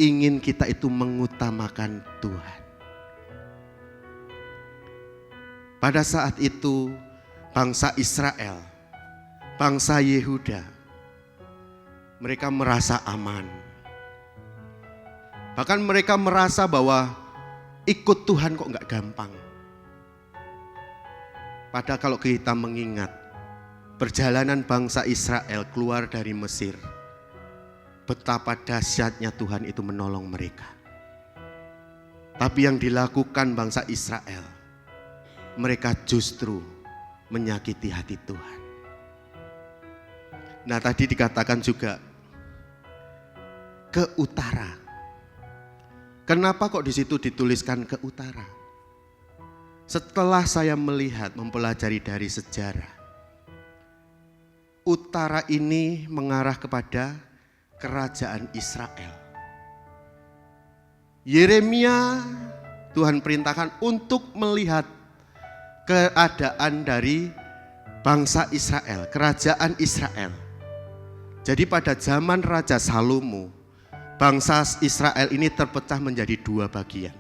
ingin kita itu mengutamakan Tuhan. Pada saat itu bangsa Israel, bangsa Yehuda, mereka merasa aman. Bahkan mereka merasa bahwa ikut Tuhan kok enggak gampang. Padahal kalau kita mengingat perjalanan bangsa Israel keluar dari Mesir, betapa dahsyatnya Tuhan itu menolong mereka. Tapi yang dilakukan bangsa Israel, mereka justru menyakiti hati Tuhan. Nah, tadi dikatakan juga ke utara. Kenapa kok di situ dituliskan ke utara? Setelah saya melihat, mempelajari dari sejarah, utara ini mengarah kepada kerajaan Israel. Yeremia Tuhan perintahkan untuk melihat keadaan dari bangsa Israel, kerajaan Israel. Jadi pada zaman Raja Salomo, bangsa Israel ini terpecah menjadi dua bagian,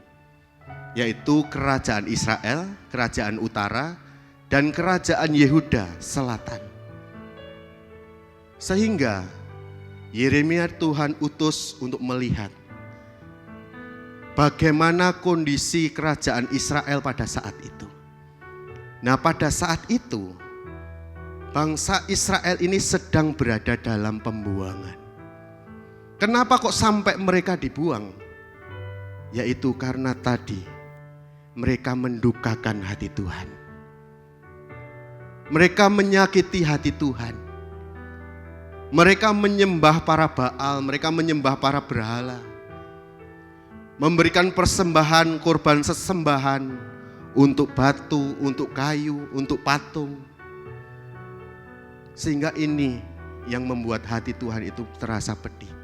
yaitu kerajaan Israel, kerajaan utara, dan kerajaan Yehuda selatan. Sehingga Yeremia Tuhan utus untuk melihat bagaimana kondisi kerajaan Israel pada saat itu. Nah, pada saat itu bangsa Israel ini sedang berada dalam pembuangan. Kenapa kok sampai mereka dibuang? Yaitu karena tadi mereka mendukakan hati Tuhan. Mereka menyakiti hati Tuhan. Mereka menyembah para Baal, mereka menyembah para berhala. Memberikan persembahan, korban sesembahan untuk batu, untuk kayu, untuk patung. Sehingga ini yang membuat hati Tuhan itu terasa pedih.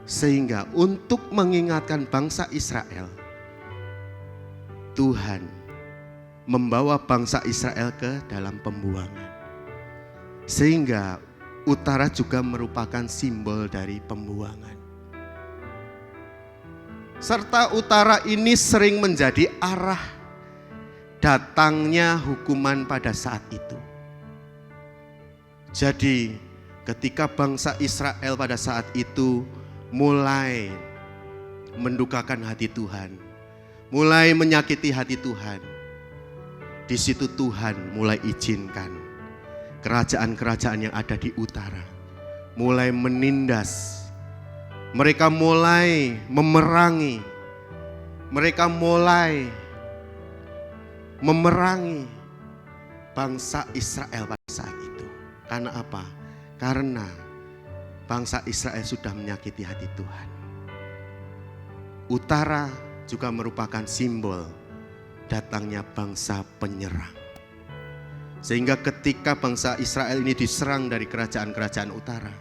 Sehingga untuk mengingatkan bangsa Israel, Tuhan membawa bangsa Israel ke dalam pembuangan. Sehingga utara juga merupakan simbol dari pembuangan. Serta utara ini sering menjadi arah datangnya hukuman pada saat itu. Jadi ketika bangsa Israel pada saat itu mulai mendukakan hati Tuhan, mulai menyakiti hati Tuhan, di situ Tuhan mulai izinkan kerajaan-kerajaan yang ada di utara mulai menindas. Mereka mulai memerangi. Mereka mulai memerangi bangsa Israel pada saat itu. Karena apa? Karena bangsa Israel sudah menyakiti hati Tuhan. Utara juga merupakan simbol datangnya bangsa penyerang. Sehingga ketika bangsa Israel ini diserang dari kerajaan-kerajaan utara,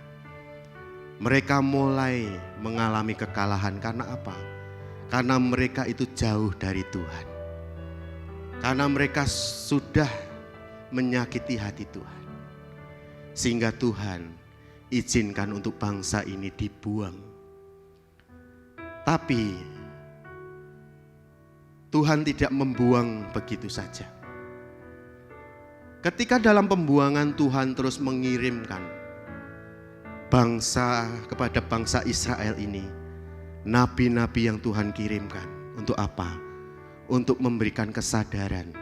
mereka mulai mengalami kekalahan. Karena apa? Karena mereka itu jauh dari Tuhan. Karena mereka sudah menyakiti hati Tuhan. Sehingga Tuhan izinkan untuk bangsa ini dibuang. Tapi Tuhan tidak membuang begitu saja. Ketika dalam pembuangan Tuhan terus mengirimkan kepada bangsa Israel ini nabi-nabi yang Tuhan kirimkan. Untuk apa? Untuk memberikan kesadaran.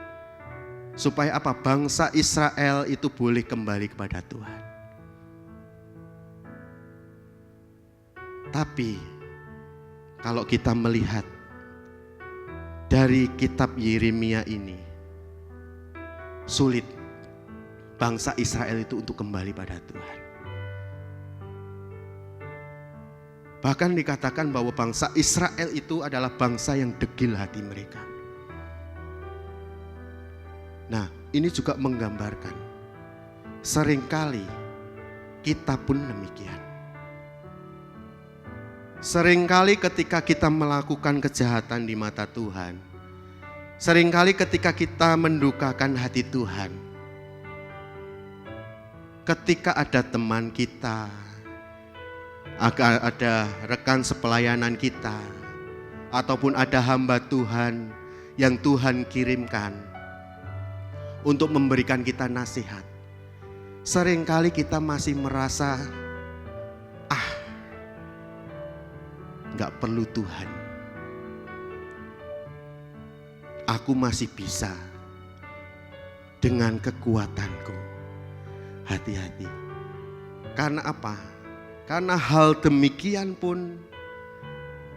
Supaya apa? Bangsa Israel itu boleh kembali kepada Tuhan. Tapi kalau kita melihat dari kitab Yeremia ini, sulit bangsa Israel itu untuk kembali pada Tuhan. Bahkan dikatakan bahwa bangsa Israel itu adalah bangsa yang degil hati mereka. Nah, ini juga menggambarkan seringkali kita pun demikian. Seringkali ketika kita melakukan kejahatan di mata Tuhan, seringkali ketika kita mendukakan hati Tuhan, ketika ada teman kita, ada rekan sepelayanan kita, ataupun ada hamba Tuhan yang Tuhan kirimkan untuk memberikan kita nasihat, seringkali kita masih merasa, gak perlu Tuhan, aku masih bisa dengan kekuatanku. Hati-hati. Karena apa? Karena hal demikian pun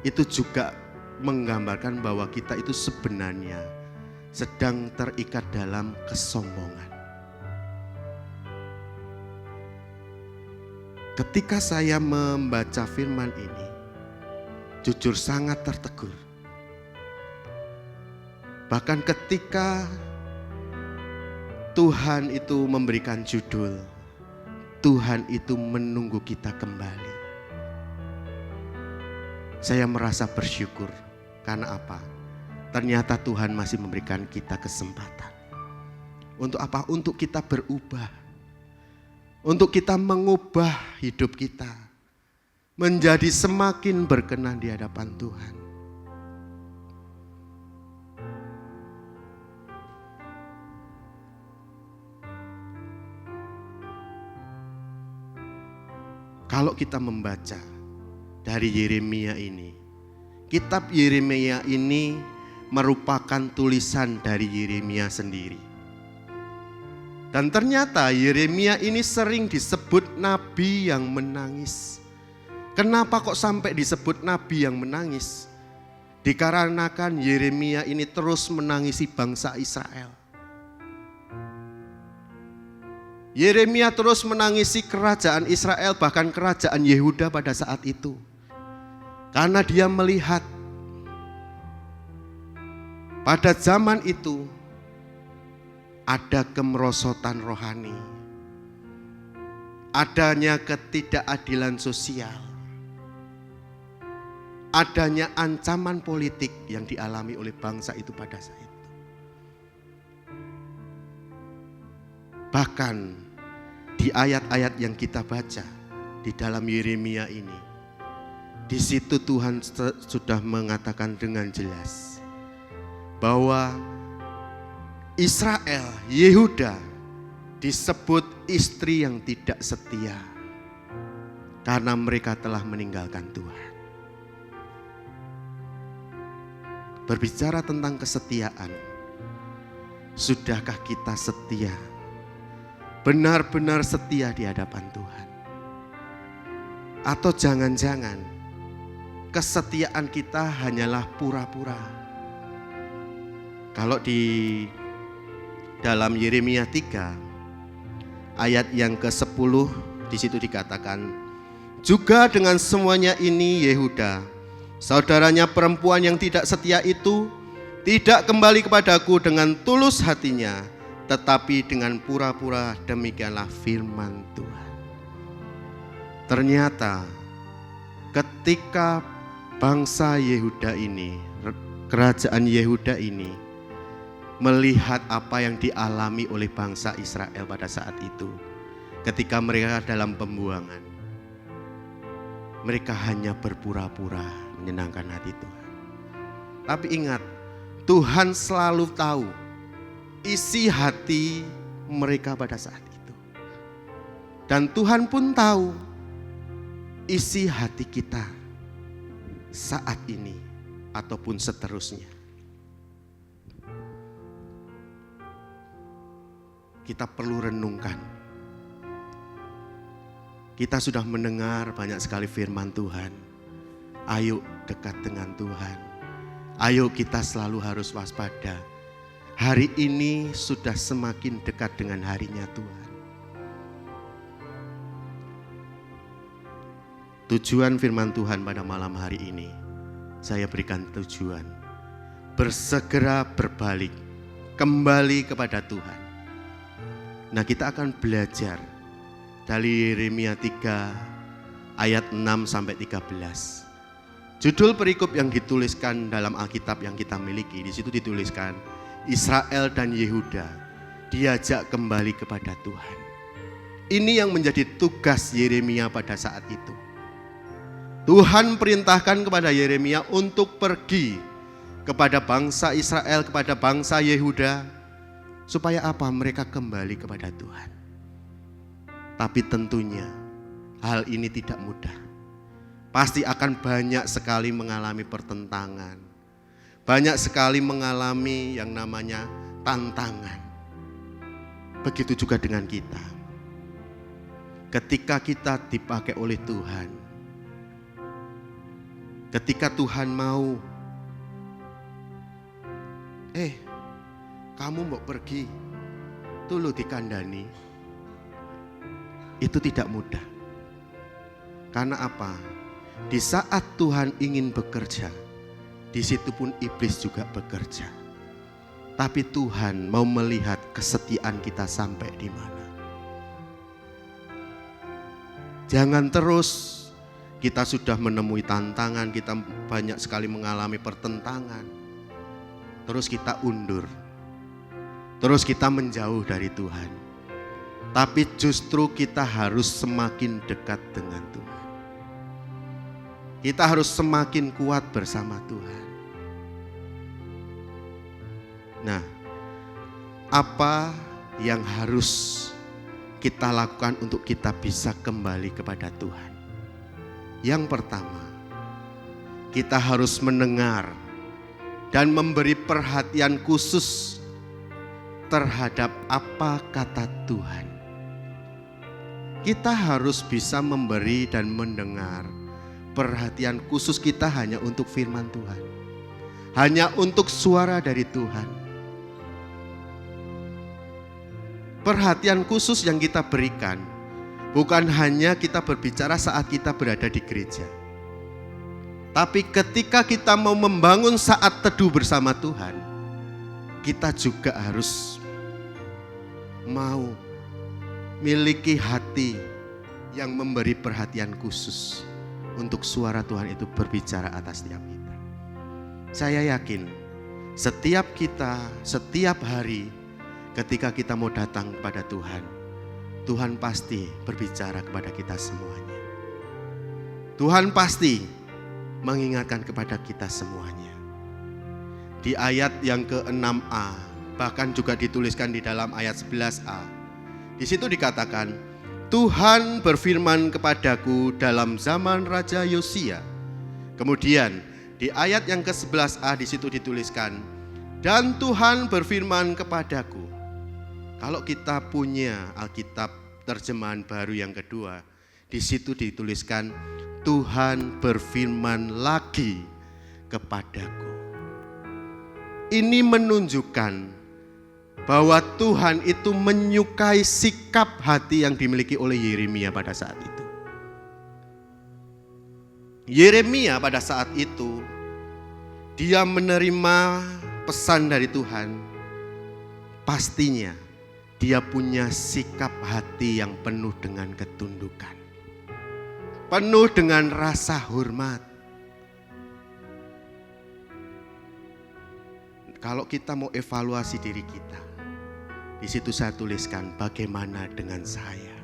itu juga menggambarkan bahwa kita itu sebenarnya sedang terikat dalam kesombongan. Ketika saya membaca firman ini, jujur sangat tertegur. Bahkan ketika Tuhan itu memberikan judul, Tuhan itu menunggu kita kembali. Saya merasa bersyukur. Karena apa? Ternyata Tuhan masih memberikan kita kesempatan. Untuk apa? Untuk kita berubah. Untuk kita mengubah hidup kita menjadi semakin berkenan di hadapan Tuhan. Kalau kita membaca dari Yeremia ini, kitab Yeremia ini merupakan tulisan dari Yeremia sendiri. Dan ternyata Yeremia ini sering disebut nabi yang menangis. Kenapa kok sampai disebut nabi yang menangis? Dikarenakan Yeremia ini terus menangisi bangsa Israel. Yeremia terus menangisi kerajaan Israel, bahkan kerajaan Yehuda pada saat itu. Karena dia melihat pada zaman itu ada kemerosotan rohani, adanya ketidakadilan sosial, adanya ancaman politik yang dialami oleh bangsa itu pada saat itu. Bahkan di ayat-ayat yang kita baca di dalam Yeremia ini, di situ Tuhan sudah mengatakan dengan jelas bahwa Israel, Yehuda disebut istri yang tidak setia karena mereka telah meninggalkan Tuhan. Berbicara tentang kesetiaan, sudahkah kita setia? Benar-benar setia di hadapan Tuhan? Atau jangan-jangan kesetiaan kita hanyalah pura-pura? Kalau di dalam Yeremia 3 ayat yang ke-10 di situ dikatakan, juga dengan semuanya ini Yehuda, saudaranya perempuan yang tidak setia itu, tidak kembali kepadaku dengan tulus hatinya, tetapi dengan pura-pura, demikianlah firman Tuhan. Ternyata ketika bangsa Yehuda ini, kerajaan Yehuda ini melihat apa yang dialami oleh bangsa Israel pada saat itu, ketika mereka dalam pembuangan, mereka hanya berpura-pura menyenangkan hati Tuhan. Tapi ingat, Tuhan selalu tahu isi hati mereka pada saat itu. Dan Tuhan pun tahu isi hati kita saat ini ataupun seterusnya. Kita perlu renungkan. Kita sudah mendengar banyak sekali firman Tuhan. Ayo dekat dengan Tuhan. Ayo kita selalu harus waspada. Hari ini sudah semakin dekat dengan harinya Tuhan. tujuan firman Tuhan pada malam hari ini, saya berikan tujuan bersegera berbalik, kembali kepada Tuhan. Nah, kita akan belajar dari Yeremia 3 ayat 6 sampai 13. Judul perikop yang dituliskan dalam Alkitab yang kita miliki, di situ dituliskan Israel dan Yehuda diajak kembali kepada Tuhan. Ini yang menjadi tugas Yeremia pada saat itu. Tuhan perintahkan kepada Yeremia untuk pergi kepada bangsa Israel, kepada bangsa Yehuda, supaya apa? Mereka kembali kepada Tuhan. Tapi tentunya hal ini tidak mudah. Pasti akan banyak sekali mengalami pertentangan, banyak sekali mengalami yang namanya tantangan. Begitu juga dengan kita. Ketika kita dipakai oleh Tuhan, ketika Tuhan mau, kamu mau pergi, tulu dikandani, itu tidak mudah. Karena apa? Di saat Tuhan ingin bekerja, di situ pun iblis juga bekerja. Tapi Tuhan mau melihat kesetiaan kita sampai di mana. Jangan terus kita sudah menemui tantangan, kita banyak sekali mengalami pertentangan, terus kita undur, terus kita menjauh dari Tuhan. Tapi justru kita harus semakin dekat dengan Tuhan. Kita harus semakin kuat bersama Tuhan. Nah, apa yang harus kita lakukan untuk kita bisa kembali kepada Tuhan? Yang pertama, kita harus mendengar dan memberi perhatian khusus terhadap apa kata Tuhan. Kita harus bisa memberi dan mendengar perhatian khusus kita hanya untuk firman Tuhan, hanya untuk suara dari Tuhan. Perhatian khusus yang kita berikan bukan hanya kita berbicara saat kita berada di gereja, tapi ketika kita mau membangun saat teduh bersama Tuhan, kita juga harus mau miliki hati yang memberi perhatian khusus untuk suara Tuhan itu berbicara atas setiap kita. Saya yakin setiap kita, setiap hari ketika kita mau datang kepada Tuhan, Tuhan pasti berbicara kepada kita semuanya. Tuhan pasti mengingatkan kepada kita semuanya. Di ayat yang ke-6a, bahkan juga dituliskan di dalam ayat 11a. Di situ dikatakan, Tuhan berfirman kepadaku dalam zaman Raja Yosia. Kemudian di ayat yang ke-11a di situ dituliskan, dan Tuhan berfirman kepadaku. Kalau kita punya Alkitab terjemahan baru yang kedua, di situ dituliskan Tuhan berfirman lagi kepadaku. Ini menunjukkan bahwa Tuhan itu menyukai sikap hati yang dimiliki oleh Yeremia pada saat itu. Yeremia pada saat itu dia menerima pesan dari Tuhan. Pastinya dia punya sikap hati yang penuh dengan ketundukan, penuh dengan rasa hormat. Kalau kita mau evaluasi diri kita, di situ saya tuliskan bagaimana dengan saya.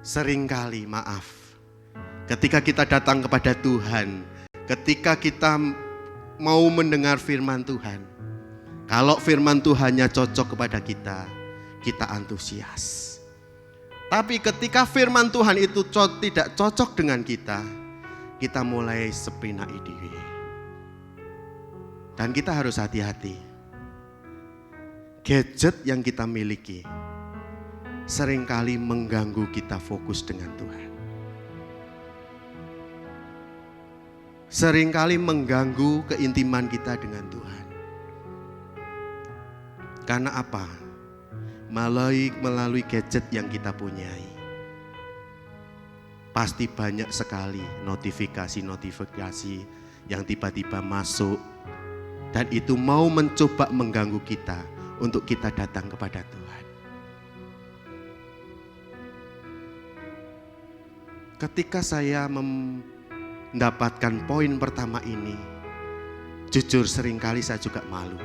Seringkali ketika kita datang kepada Tuhan, ketika kita mau mendengar firman Tuhan, kalau firman Tuhannya cocok kepada kita, kita antusias. Tapi ketika firman Tuhan itu tidak cocok dengan kita, kita mulai sepinai diri. Dan kita harus hati-hati. Gadget yang kita miliki seringkali mengganggu kita fokus dengan Tuhan. Seringkali mengganggu keintiman kita dengan Tuhan. Karena apa? Melalui gadget yang kita punyai. pasti banyak sekali notifikasi yang tiba-tiba masuk, dan itu mau mencoba mengganggu kita untuk kita datang kepada Tuhan. Ketika saya mendapatkan poin pertama ini, jujur seringkali saya juga malu.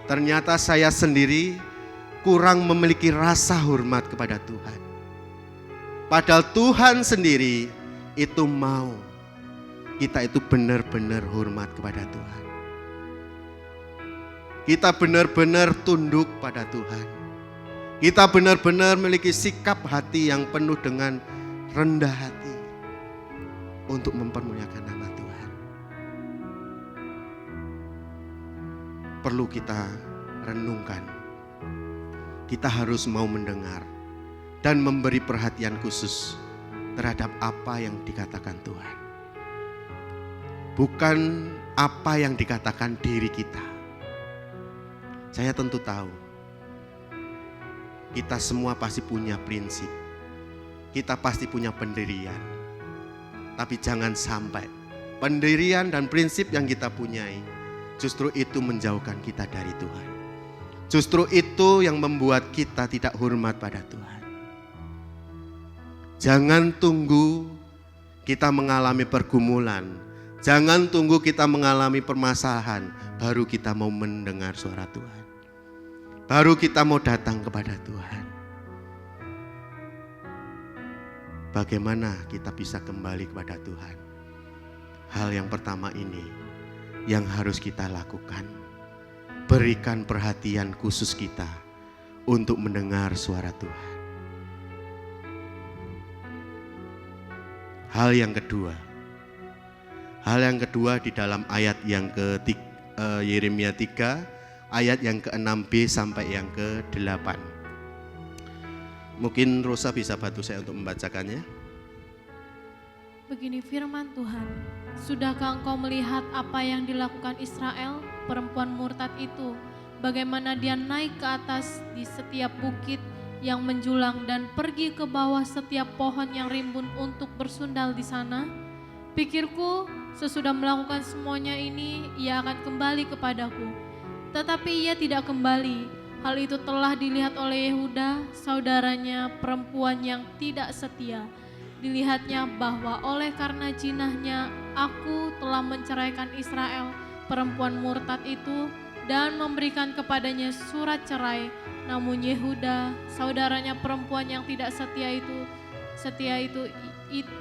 Ternyata saya sendiri kurang memiliki rasa hormat kepada Tuhan. Padahal Tuhan sendiri itu mau kita itu benar-benar hormat kepada Tuhan. Kita benar-benar tunduk pada Tuhan. Kita benar-benar memiliki sikap hati yang penuh dengan rendah hati untuk mempermuliakan nama Tuhan. Perlu kita renungkan. Kita harus mau mendengar dan memberi perhatian khusus terhadap apa yang dikatakan Tuhan. Bukan apa yang dikatakan diri kita. Saya tentu tahu, kita semua pasti punya prinsip. Kita pasti punya pendirian. Tapi jangan sampai pendirian dan prinsip yang kita punyai justru itu menjauhkan kita dari Tuhan. Justru itu yang membuat kita tidak hormat pada Tuhan. Jangan tunggu kita mengalami pergumulan. Jangan tunggu kita mengalami permasalahan baru kita mau mendengar suara Tuhan. Baru kita mau datang kepada Tuhan. Bagaimana kita bisa kembali kepada Tuhan? Hal yang pertama ini yang harus kita lakukan. Berikan perhatian khusus kita untuk mendengar suara Tuhan. Hal yang kedua di dalam ayat yang Yeremia 3 ayat yang ke-6b sampai yang ke-8. Mungkin Rosa bisa bantu saya untuk membacakannya. Begini firman Tuhan, sudahkah engkau melihat apa yang dilakukan Israel, perempuan murtad itu, bagaimana dia naik ke atas di setiap bukit yang menjulang dan pergi ke bawah setiap pohon yang rimbun untuk bersundal di sana? Pikirku, sesudah melakukan semuanya ini, ia akan kembali kepadaku. Tetapi ia tidak kembali. Hal itu telah dilihat oleh Yehuda, saudaranya perempuan yang tidak setia. Dilihatnya bahwa oleh karena jinahnya, aku telah menceraikan Israel, perempuan murtad itu, dan memberikan kepadanya surat cerai. Namun Yehuda, saudaranya perempuan yang tidak setia itu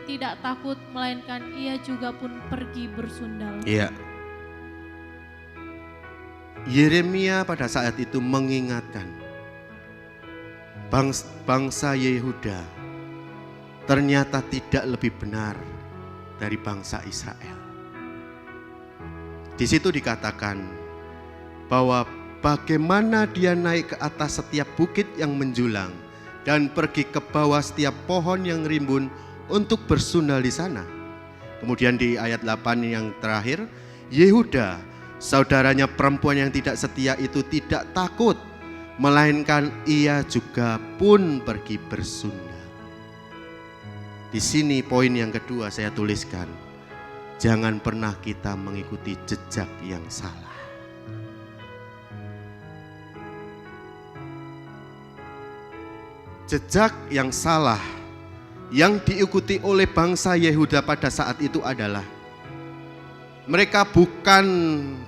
tidak takut, melainkan ia juga pun pergi bersundal. Iya. Yeremia pada saat itu mengingatkan bangsa Yehuda ternyata tidak lebih benar dari bangsa Israel. Di situ dikatakan bahwa bagaimana dia naik ke atas setiap bukit yang menjulang dan pergi ke bawah setiap pohon yang rimbun untuk bersundal di sana. Kemudian di ayat 8 yang terakhir, Yehuda, saudaranya perempuan yang tidak setia itu tidak takut, melainkan ia juga pun pergi bersundal. Di sini poin yang kedua saya tuliskan, jangan pernah kita mengikuti jejak yang salah. Jejak yang salah yang diikuti oleh bangsa Yehuda pada saat itu adalah mereka bukan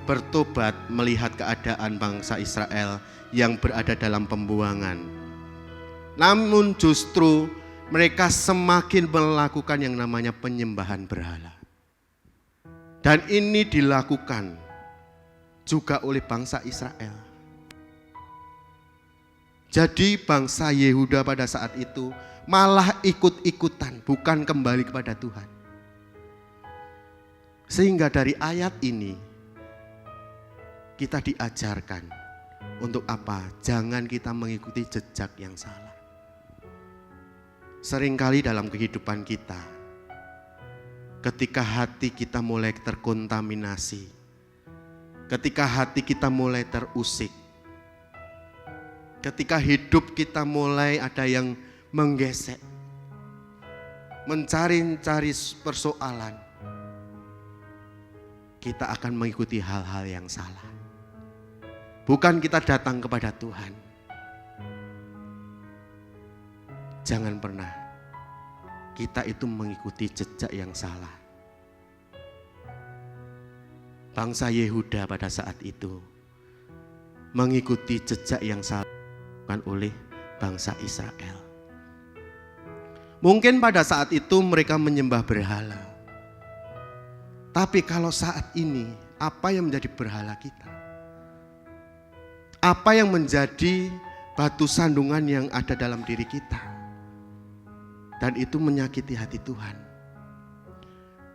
bertobat melihat keadaan bangsa Israel yang berada dalam pembuangan. Namun justru mereka semakin melakukan yang namanya penyembahan berhala. Dan ini dilakukan juga oleh bangsa Israel. Jadi bangsa Yehuda pada saat itu malah ikut-ikutan, bukan kembali kepada Tuhan. Sehingga dari ayat ini kita diajarkan untuk apa? Jangan kita mengikuti jejak yang salah. Seringkali dalam kehidupan kita, ketika hati kita mulai terkontaminasi, ketika hati kita mulai terusik, ketika hidup kita mulai ada yang menggesek, mencari-cari persoalan, kita akan mengikuti hal-hal yang salah. Bukan kita datang kepada Tuhan. Jangan pernah kita itu mengikuti jejak yang salah. Bangsa Yehuda pada saat itu mengikuti jejak yang salah oleh bangsa Israel. Mungkin pada saat itu mereka menyembah berhala. Tapi kalau saat ini, apa yang menjadi berhala kita? Apa yang menjadi batu sandungan yang ada dalam diri kita? Dan itu menyakiti hati Tuhan.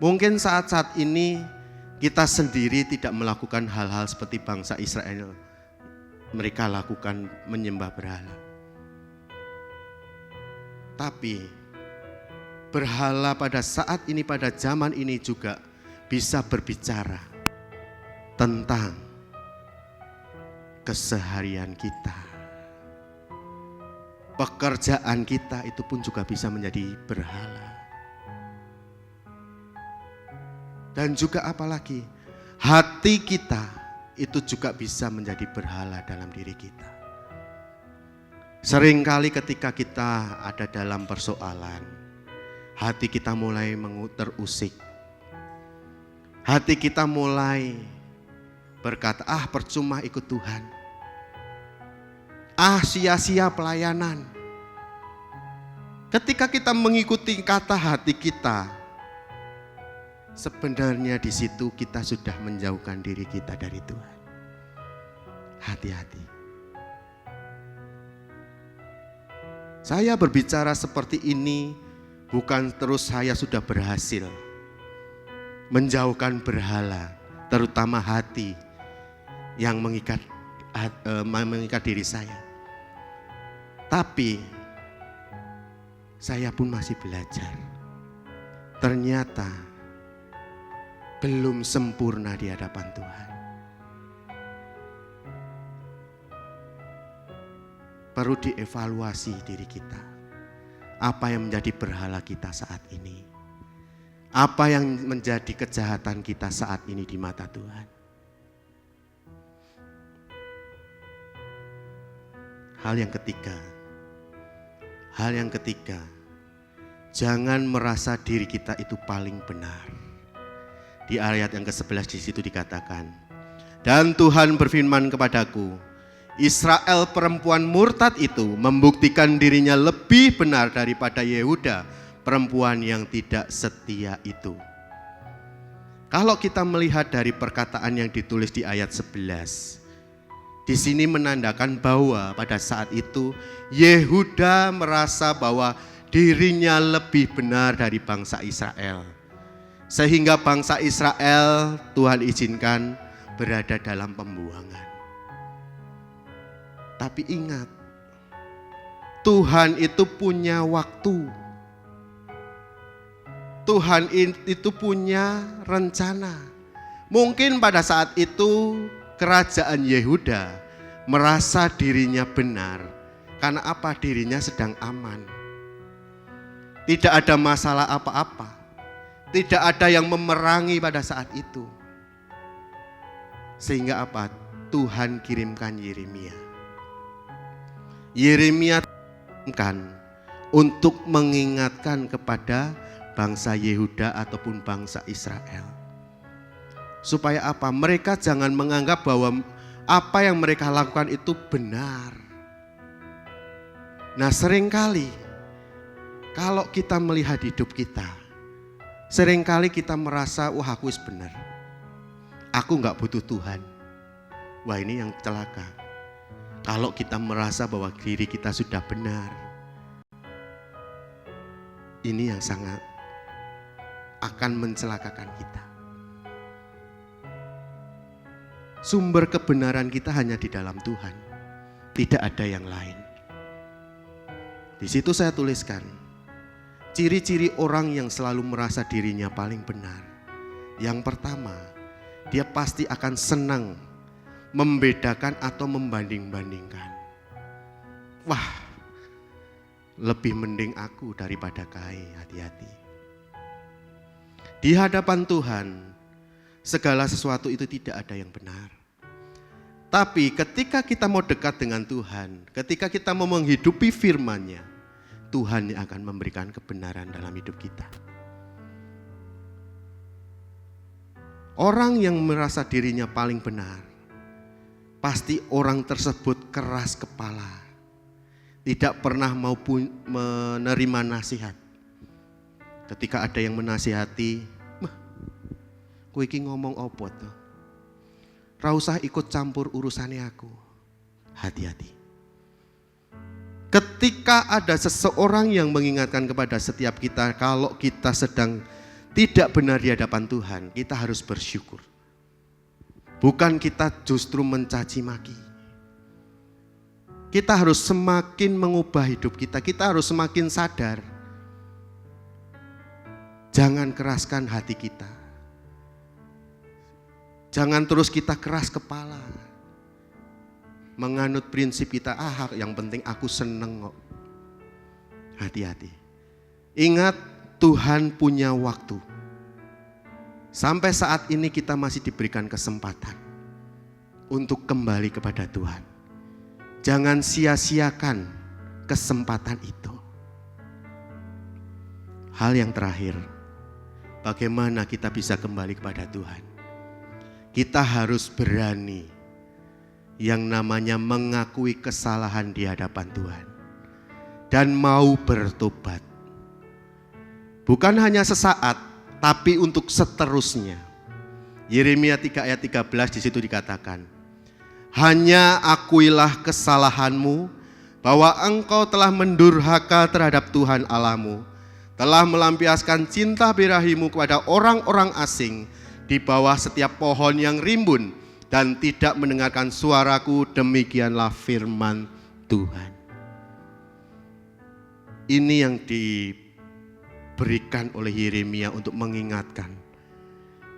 Mungkin saat-saat ini kita sendiri tidak melakukan hal-hal seperti bangsa Israel. Mereka lakukan menyembah berhala. Tapi berhala pada saat ini, pada zaman ini juga bisa berbicara tentang keseharian kita. Pekerjaan kita itu pun juga bisa menjadi berhala. Dan juga apalagi hati kita itu juga bisa menjadi berhala dalam diri kita. Seringkali ketika kita ada dalam persoalan, hati kita mulai terusik. Hati kita mulai berkata, percuma ikut Tuhan. Sia-sia pelayanan. Ketika kita mengikuti kata hati kita, sebenarnya di situ kita sudah menjauhkan diri kita dari Tuhan. Hati-hati. Saya berbicara seperti ini bukan terus saya sudah berhasil menjauhkan berhala, terutama hati yang mengikat diri saya. Tapi saya pun masih belajar. Ternyata belum sempurna di hadapan Tuhan. Perlu dievaluasi diri kita. Apa yang menjadi berhala kita saat ini? Apa yang menjadi kejahatan kita saat ini di mata Tuhan? Hal yang ketiga, jangan merasa diri kita itu paling benar. Di ayat yang ke-11 di situ dikatakan, dan Tuhan berfirman kepadaku, Israel perempuan murtad itu membuktikan dirinya lebih benar daripada Yehuda, perempuan yang tidak setia itu. Kalau kita melihat dari perkataan yang ditulis di ayat 11, di sini menandakan bahwa pada saat itu Yehuda merasa bahwa dirinya lebih benar dari bangsa Israel. Sehingga bangsa Israel Tuhan izinkan berada dalam pembuangan. Tapi ingat, Tuhan itu punya waktu. Tuhan itu punya rencana. Mungkin pada saat itu kerajaan Yehuda merasa dirinya benar. Karena apa? Dirinya sedang aman. Tidak ada masalah apa-apa. Tidak ada yang memerangi pada saat itu. Sehingga apa? Tuhan kirimkan Yeremia. Yeremia untuk mengingatkan kepada bangsa Yehuda ataupun bangsa Israel. Supaya apa? Mereka jangan menganggap bahwa apa yang mereka lakukan itu benar. Nah, seringkali kalau kita melihat hidup kita, seringkali kita merasa, wah aku is benar. Aku gak butuh Tuhan. Wah, ini yang celaka. Kalau kita merasa bahwa diri kita sudah benar, ini yang sangat akan mencelakakan kita. Sumber kebenaran kita hanya di dalam Tuhan. Tidak ada yang lain. Di situ saya tuliskan, ciri-ciri orang yang selalu merasa dirinya paling benar. Yang pertama, dia pasti akan senang membedakan atau membanding-bandingkan. Wah, lebih mending aku daripada Kai, hati-hati. Di hadapan Tuhan, segala sesuatu itu tidak ada yang benar. Tapi ketika kita mau dekat dengan Tuhan, ketika kita mau menghidupi firman-Nya, Tuhan yang akan memberikan kebenaran dalam hidup kita. Orang yang merasa dirinya paling benar, pasti orang tersebut keras kepala, tidak pernah mau menerima nasihat. Ketika ada yang menasihati, kowe iki ngomong opo to? Ra usah ikut campur urusannya aku. Hati-hati. Ketika ada seseorang yang mengingatkan kepada setiap kita kalau kita sedang tidak benar di hadapan Tuhan, kita harus bersyukur. Bukan kita justru mencaci maki. Kita harus semakin mengubah hidup kita, kita harus semakin sadar. Jangan keraskan hati kita. Jangan terus kita keras kepala. Menganut prinsip kita, yang penting aku seneng kok. Hati-hati. Ingat, Tuhan punya waktu. Sampai saat ini kita masih diberikan kesempatan untuk kembali kepada Tuhan. Jangan sia-siakan kesempatan itu. Hal yang terakhir, bagaimana kita bisa kembali kepada Tuhan? Kita harus berani yang namanya mengakui kesalahan di hadapan Tuhan dan mau bertobat. Bukan hanya sesaat, tapi untuk seterusnya. Yeremia 3 ayat 13 di situ dikatakan, hanya akuilah kesalahanmu bahwa engkau telah mendurhaka terhadap Tuhan Allahmu, telah melampiaskan cinta birahimu kepada orang-orang asing di bawah setiap pohon yang rimbun dan tidak mendengarkan suaraku, demikianlah firman Tuhan. Ini yang diberikan oleh Yeremia untuk mengingatkan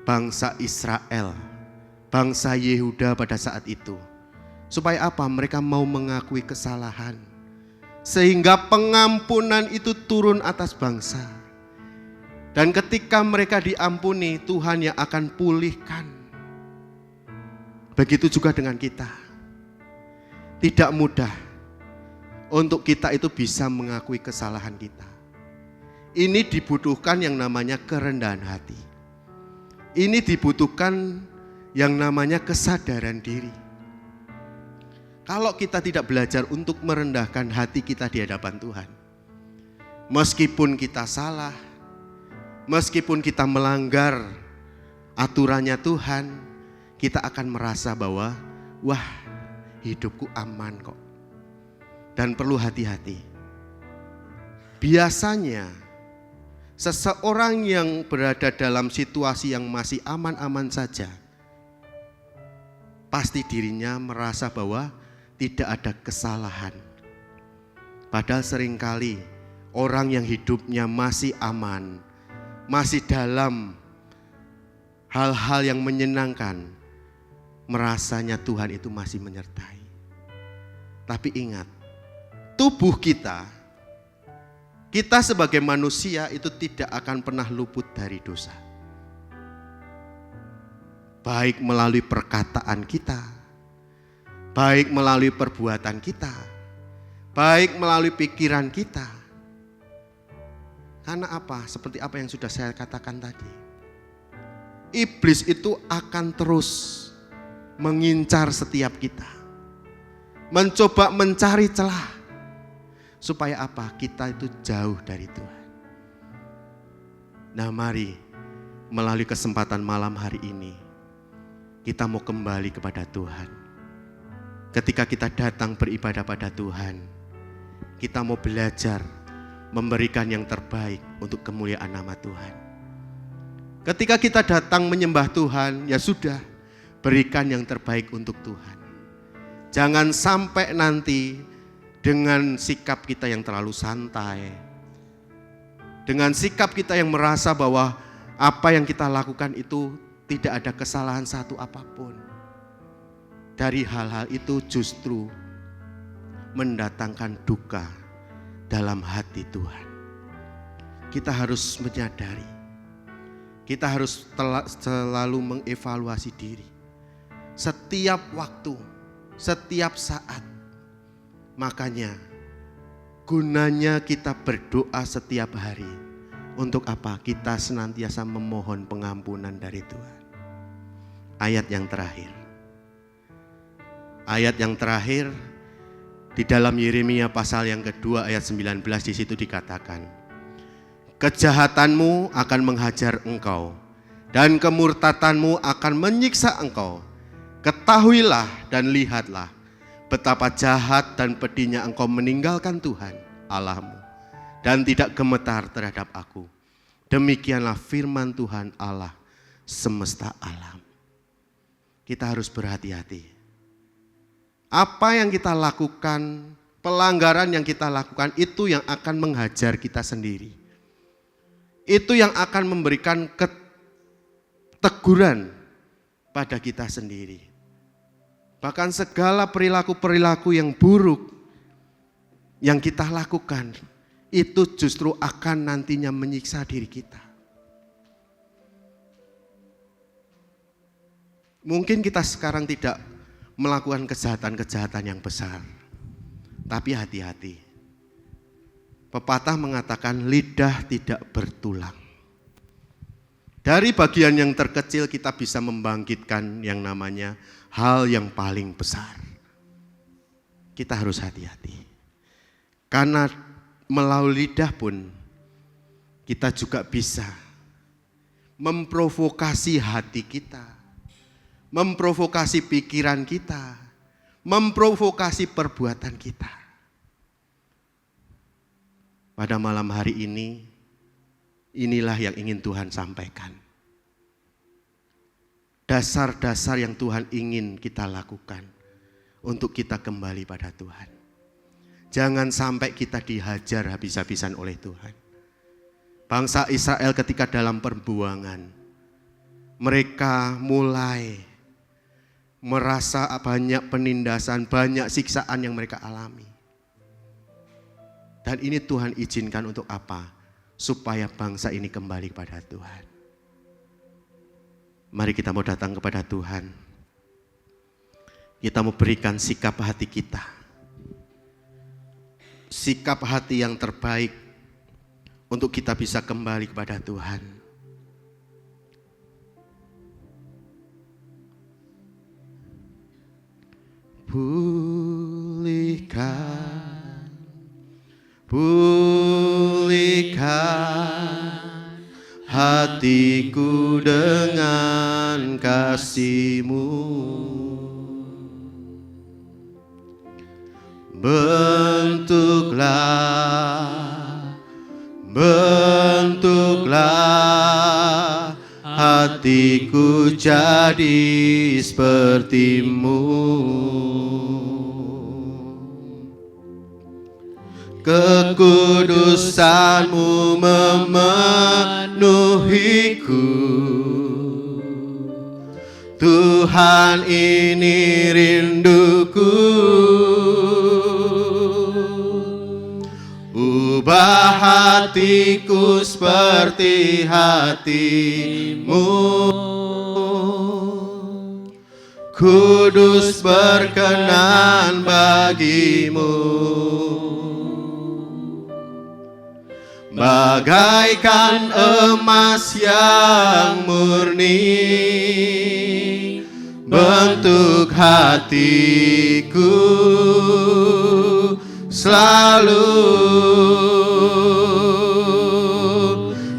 bangsa Israel, bangsa Yehuda pada saat itu. Supaya apa? Mereka mau mengakui kesalahan. Sehingga pengampunan itu turun atas bangsa. Dan ketika mereka diampuni, Tuhan yang akan pulihkan. Begitu juga dengan kita. Tidak mudah untuk kita itu bisa mengakui kesalahan kita. Ini dibutuhkan yang namanya kerendahan hati. Ini dibutuhkan yang namanya kesadaran diri. Kalau kita tidak belajar untuk merendahkan hati kita di hadapan Tuhan, meskipun kita salah, meskipun kita melanggar aturannya Tuhan, kita akan merasa bahwa wah, hidupku aman kok. Dan perlu hati-hati. Biasanya seseorang yang berada dalam situasi yang masih aman-aman saja, pasti dirinya merasa bahwa tidak ada kesalahan. Padahal seringkali orang yang hidupnya masih aman, masih dalam hal-hal yang menyenangkan, merasanya Tuhan itu masih menyertai. Tapi ingat, tubuh kita sebagai manusia itu tidak akan pernah luput dari dosa. Baik melalui perkataan kita, baik melalui perbuatan kita, baik melalui pikiran kita. Karena apa? Seperti apa yang sudah saya katakan tadi. Iblis itu akan terus mengincar setiap kita. Mencoba mencari celah. Supaya apa? Kita itu jauh dari Tuhan. Nah, mari melalui kesempatan malam hari ini kita mau kembali kepada Tuhan. Ketika kita datang beribadah pada Tuhan, kita mau belajar memberikan yang terbaik untuk kemuliaan nama Tuhan. Ketika kita datang menyembah Tuhan, ya sudah, berikan yang terbaik untuk Tuhan. Jangan sampai nanti dengan sikap kita yang terlalu santai, dengan sikap kita yang merasa bahwa apa yang kita lakukan itu tidak ada kesalahan satu apapun. Dari hal-hal itu justru mendatangkan duka, dalam hati Tuhan. Kita harus menyadari, kita harus selalu mengevaluasi diri. Setiap waktu, setiap saat. Makanya gunanya kita berdoa setiap hari. Untuk apa? Kita senantiasa memohon pengampunan dari Tuhan. Ayat yang terakhir. Ayat yang terakhir di dalam Yeremia pasal yang kedua ayat 19 di situ dikatakan, kejahatanmu akan menghajar engkau dan kemurtadanmu akan menyiksa engkau. Ketahuilah dan lihatlah betapa jahat dan pedihnya engkau meninggalkan Tuhan Allahmu dan tidak gemetar terhadap aku. Demikianlah firman Tuhan Allah semesta alam. Kita harus berhati-hati. Apa yang kita lakukan, pelanggaran yang kita lakukan itu yang akan menghajar kita sendiri. Itu yang akan memberikan teguran pada kita sendiri. Bahkan segala perilaku-perilaku yang buruk yang kita lakukan itu justru akan nantinya menyiksa diri kita. Mungkin kita sekarang tidak melakukan kejahatan-kejahatan yang besar, tapi hati-hati. Pepatah mengatakan lidah tidak bertulang. Dari bagian yang terkecil kita bisa membangkitkan yang namanya hal yang paling besar. Kita harus hati-hati. Karena melalui lidah pun kita juga bisa memprovokasi hati kita, memprovokasi pikiran kita, memprovokasi perbuatan kita. Pada malam hari ini, inilah yang ingin Tuhan sampaikan. Dasar-dasar yang Tuhan ingin kita lakukan untuk kita kembali pada Tuhan. Jangan sampai kita dihajar habis-habisan oleh Tuhan. Bangsa Israel ketika dalam perbuangan, mereka mulai merasa banyak penindasan, banyak siksaan yang mereka alami. Dan ini Tuhan izinkan untuk apa? Supaya bangsa ini kembali kepada Tuhan. Mari kita mau datang kepada Tuhan. Kita mau berikan sikap hati kita. Sikap hati yang terbaik untuk kita bisa kembali kepada Tuhan. Pulihkan hatiku dengan kasih-Mu. Bentuklah hatiku jadi seperti-Mu. Kekudusan-Mu memenuhiku. Tuhan, ini rinduku. Ubah hatiku seperti hati-Mu. Kudus berkenan bagi-Mu. Bagaikan emas yang murni, bentuk hatiku selalu.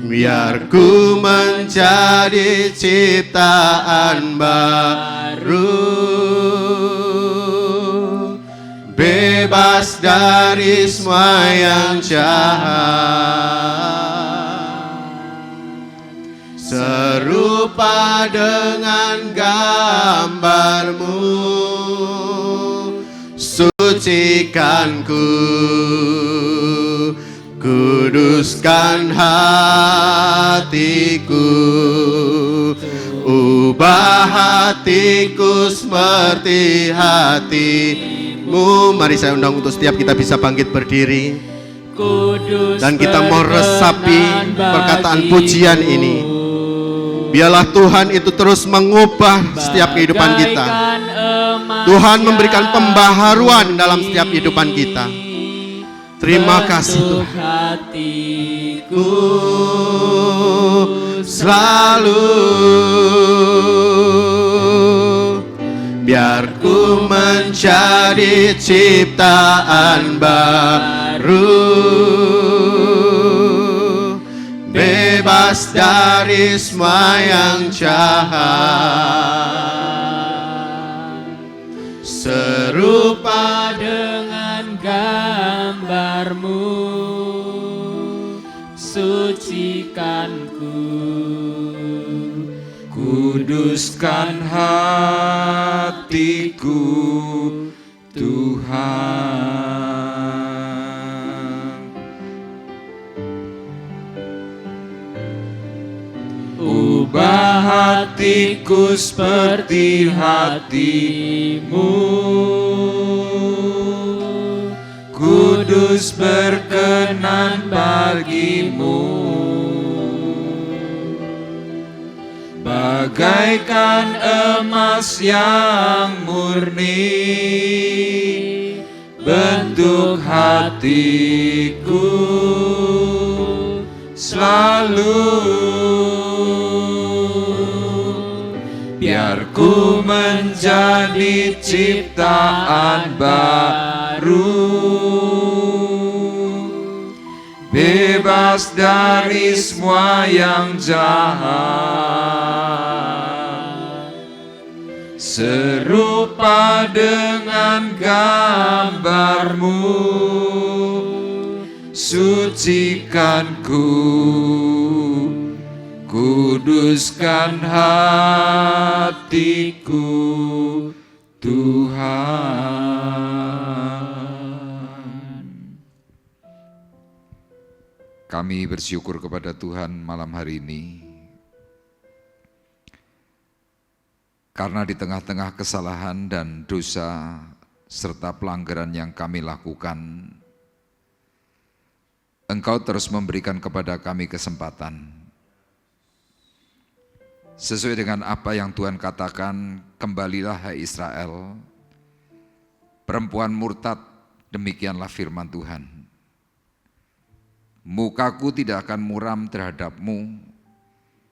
Biar ku menjadi ciptaan baru, bebas dari semua yang jahat. Serupa dengan gambar-Mu, sucikanku, kuduskan hatiku. Ubah hatiku seperti hati-Mu. Mari saya undang untuk setiap kita bisa bangkit berdiri. Dan kita mau resapi perkataan pujian ini. Biarlah Tuhan itu terus mengubah setiap kehidupan kita. Tuhan memberikan pembaharuan dalam setiap kehidupan kita. Terima kasih Tuhan. Hatiku Selalu biar ku menjadi ciptaan baru, bebas dari semua yang jahat, serupa dengan gambarmu, sucikanku, kuduskan hatiku Tuhan. Ubah hatiku seperti hatimu, kudus berkenan bagimu. Bagaikan emas yang murni, bentuk hatiku selalu. Biar ku menjadi ciptaan baru, bebas dari semua yang jahat, serupa dengan gambarmu, sucikanku, kuduskan hatiku Tuhan. Kami bersyukur kepada Tuhan malam hari ini, karena di tengah-tengah kesalahan dan dosa serta pelanggaran yang kami lakukan, Engkau terus memberikan kepada kami kesempatan. Sesuai dengan apa yang Tuhan katakan, kembalilah hai Israel, perempuan murtad, demikianlah firman Tuhan. Mukaku tidak akan muram terhadapmu,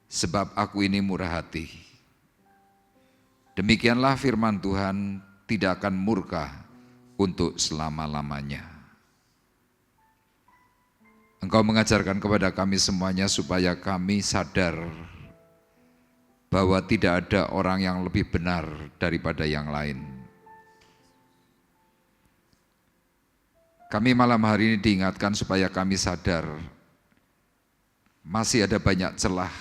sebab aku ini murah hati. Demikianlah firman Tuhan, tidak akan murka untuk selama-lamanya. Engkau mengajarkan kepada kami semuanya supaya kami sadar bahwa tidak ada orang yang lebih benar daripada yang lain. Kami malam hari ini diingatkan supaya kami sadar masih ada banyak celah,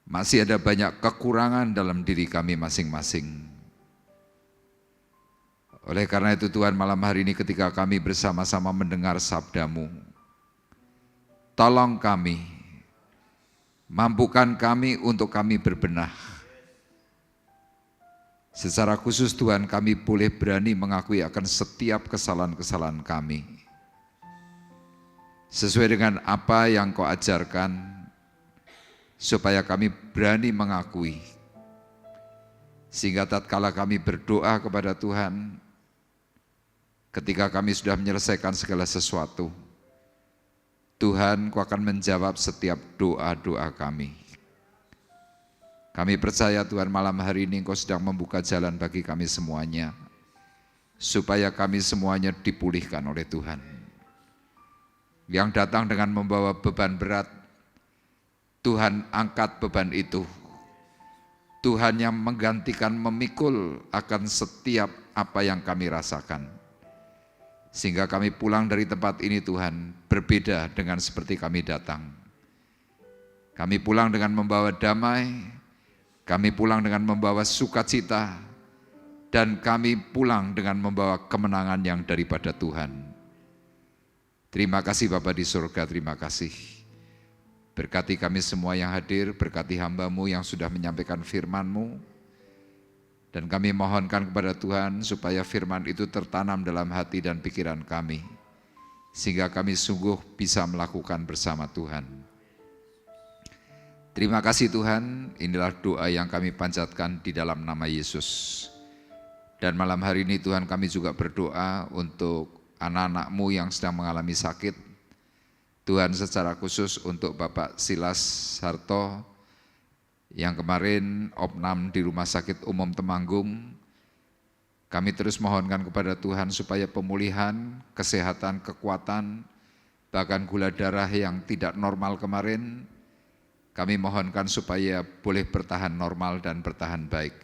masih ada banyak kekurangan dalam diri kami masing-masing. Oleh karena itu Tuhan, malam hari ini ketika kami bersama-sama mendengar sabda-Mu, tolong kami, mampukan kami untuk kami berbenah. Secara khusus Tuhan, kami boleh berani mengakui akan setiap kesalahan-kesalahan kami. Sesuai dengan apa yang Kau ajarkan, supaya kami berani mengakui. Sehingga tatkala kami berdoa kepada Tuhan, ketika kami sudah menyelesaikan segala sesuatu, Tuhan, Kau akan menjawab setiap doa-doa kami. Kami percaya Tuhan, malam hari ini Engkau sedang membuka jalan bagi kami semuanya, supaya kami semuanya dipulihkan oleh Tuhan. Yang datang dengan membawa beban berat, Tuhan angkat beban itu. Tuhan yang menggantikan memikul akan setiap apa yang kami rasakan. Sehingga kami pulang dari tempat ini Tuhan, berbeda dengan seperti kami datang. Kami pulang dengan membawa damai, kami pulang dengan membawa sukacita, dan kami pulang dengan membawa kemenangan yang daripada Tuhan. Terima kasih Bapa di surga, terima kasih. Berkati kami semua yang hadir, berkati hamba-Mu yang sudah menyampaikan firman-Mu, dan kami mohonkan kepada Tuhan supaya firman itu tertanam dalam hati dan pikiran kami, sehingga kami sungguh bisa melakukan bersama Tuhan. Terima kasih Tuhan, inilah doa yang kami panjatkan di dalam nama Yesus. Dan malam hari ini Tuhan, kami juga berdoa untuk anak-anak-Mu yang sedang mengalami sakit. Tuhan, secara khusus untuk Bapak Silas Harto yang kemarin opnam di Rumah Sakit Umum Temanggung. Kami terus mohonkan kepada Tuhan supaya pemulihan, kesehatan, kekuatan, bahkan gula darah yang tidak normal kemarin, kami mohonkan supaya boleh bertahan normal dan bertahan baik.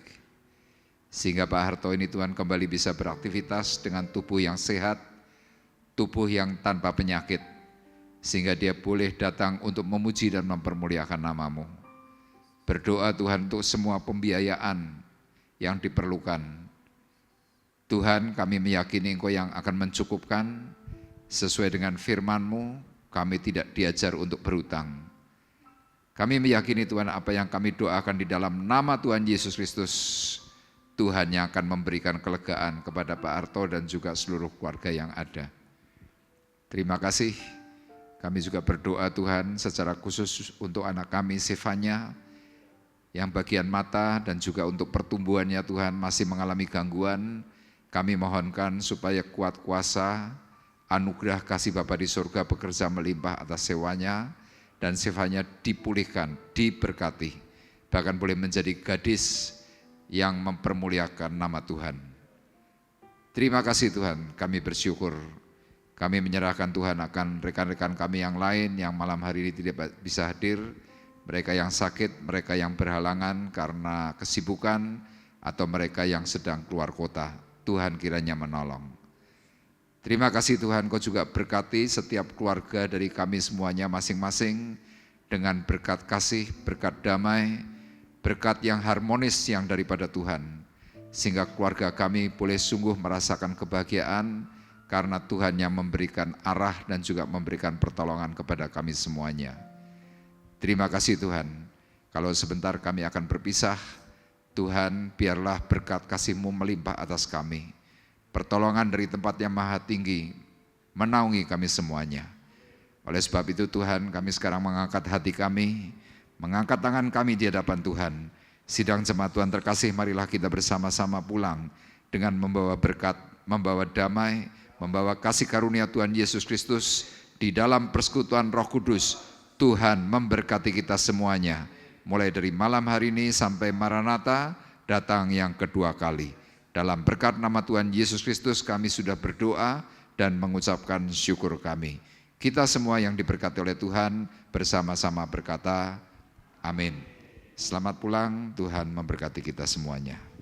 Sehingga Pak Harto ini Tuhan kembali bisa beraktivitas dengan tubuh yang sehat, tubuh yang tanpa penyakit, sehingga dia boleh datang untuk memuji dan mempermuliakan nama-Mu. Berdoa Tuhan untuk semua pembiayaan yang diperlukan. Tuhan, kami meyakini Engkau yang akan mencukupkan, sesuai dengan firman-Mu, kami tidak diajar untuk berhutang. Kami meyakini Tuhan apa yang kami doakan di dalam nama Tuhan Yesus Kristus, Tuhan yang akan memberikan kelegaan kepada Pak Harto dan juga seluruh keluarga yang ada. Terima kasih. Kami juga berdoa Tuhan secara khusus untuk anak kami Sefanya yang bagian mata dan juga untuk pertumbuhannya Tuhan masih mengalami gangguan. Kami mohonkan supaya kuat kuasa, anugerah kasih Bapa di surga bekerja melimpah atas Sefanya dan Sefanya dipulihkan, diberkati, bahkan boleh menjadi gadis yang mempermuliakan nama Tuhan. Terima kasih Tuhan, kami bersyukur. Kami menyerahkan Tuhan akan rekan-rekan kami yang lain yang malam hari ini tidak bisa hadir, mereka yang sakit, mereka yang berhalangan karena kesibukan, atau mereka yang sedang keluar kota. Tuhan kiranya menolong. Terima kasih Tuhan, Kau juga berkati setiap keluarga dari kami semuanya masing-masing dengan berkat kasih, berkat damai, berkat yang harmonis yang daripada Tuhan, sehingga keluarga kami boleh sungguh merasakan kebahagiaan karena Tuhan yang memberikan arah dan juga memberikan pertolongan kepada kami semuanya. Terima kasih Tuhan, kalau sebentar kami akan berpisah, Tuhan biarlah berkat kasih-Mu melimpah atas kami, pertolongan dari tempat yang maha tinggi menaungi kami semuanya. Oleh sebab itu Tuhan, kami sekarang mengangkat hati kami, mengangkat tangan kami di hadapan Tuhan. Sidang jemaat Tuhan terkasih, marilah kita bersama-sama pulang dengan membawa berkat, membawa damai, membawa kasih karunia Tuhan Yesus Kristus di dalam persekutuan Roh Kudus. Tuhan memberkati kita semuanya, mulai dari malam hari ini sampai Maranatha datang yang kedua kali. Dalam berkat nama Tuhan Yesus Kristus kami sudah berdoa dan mengucapkan syukur kami. Kita semua yang diberkati oleh Tuhan bersama-sama berkata, amin. Selamat pulang, Tuhan memberkati kita semuanya.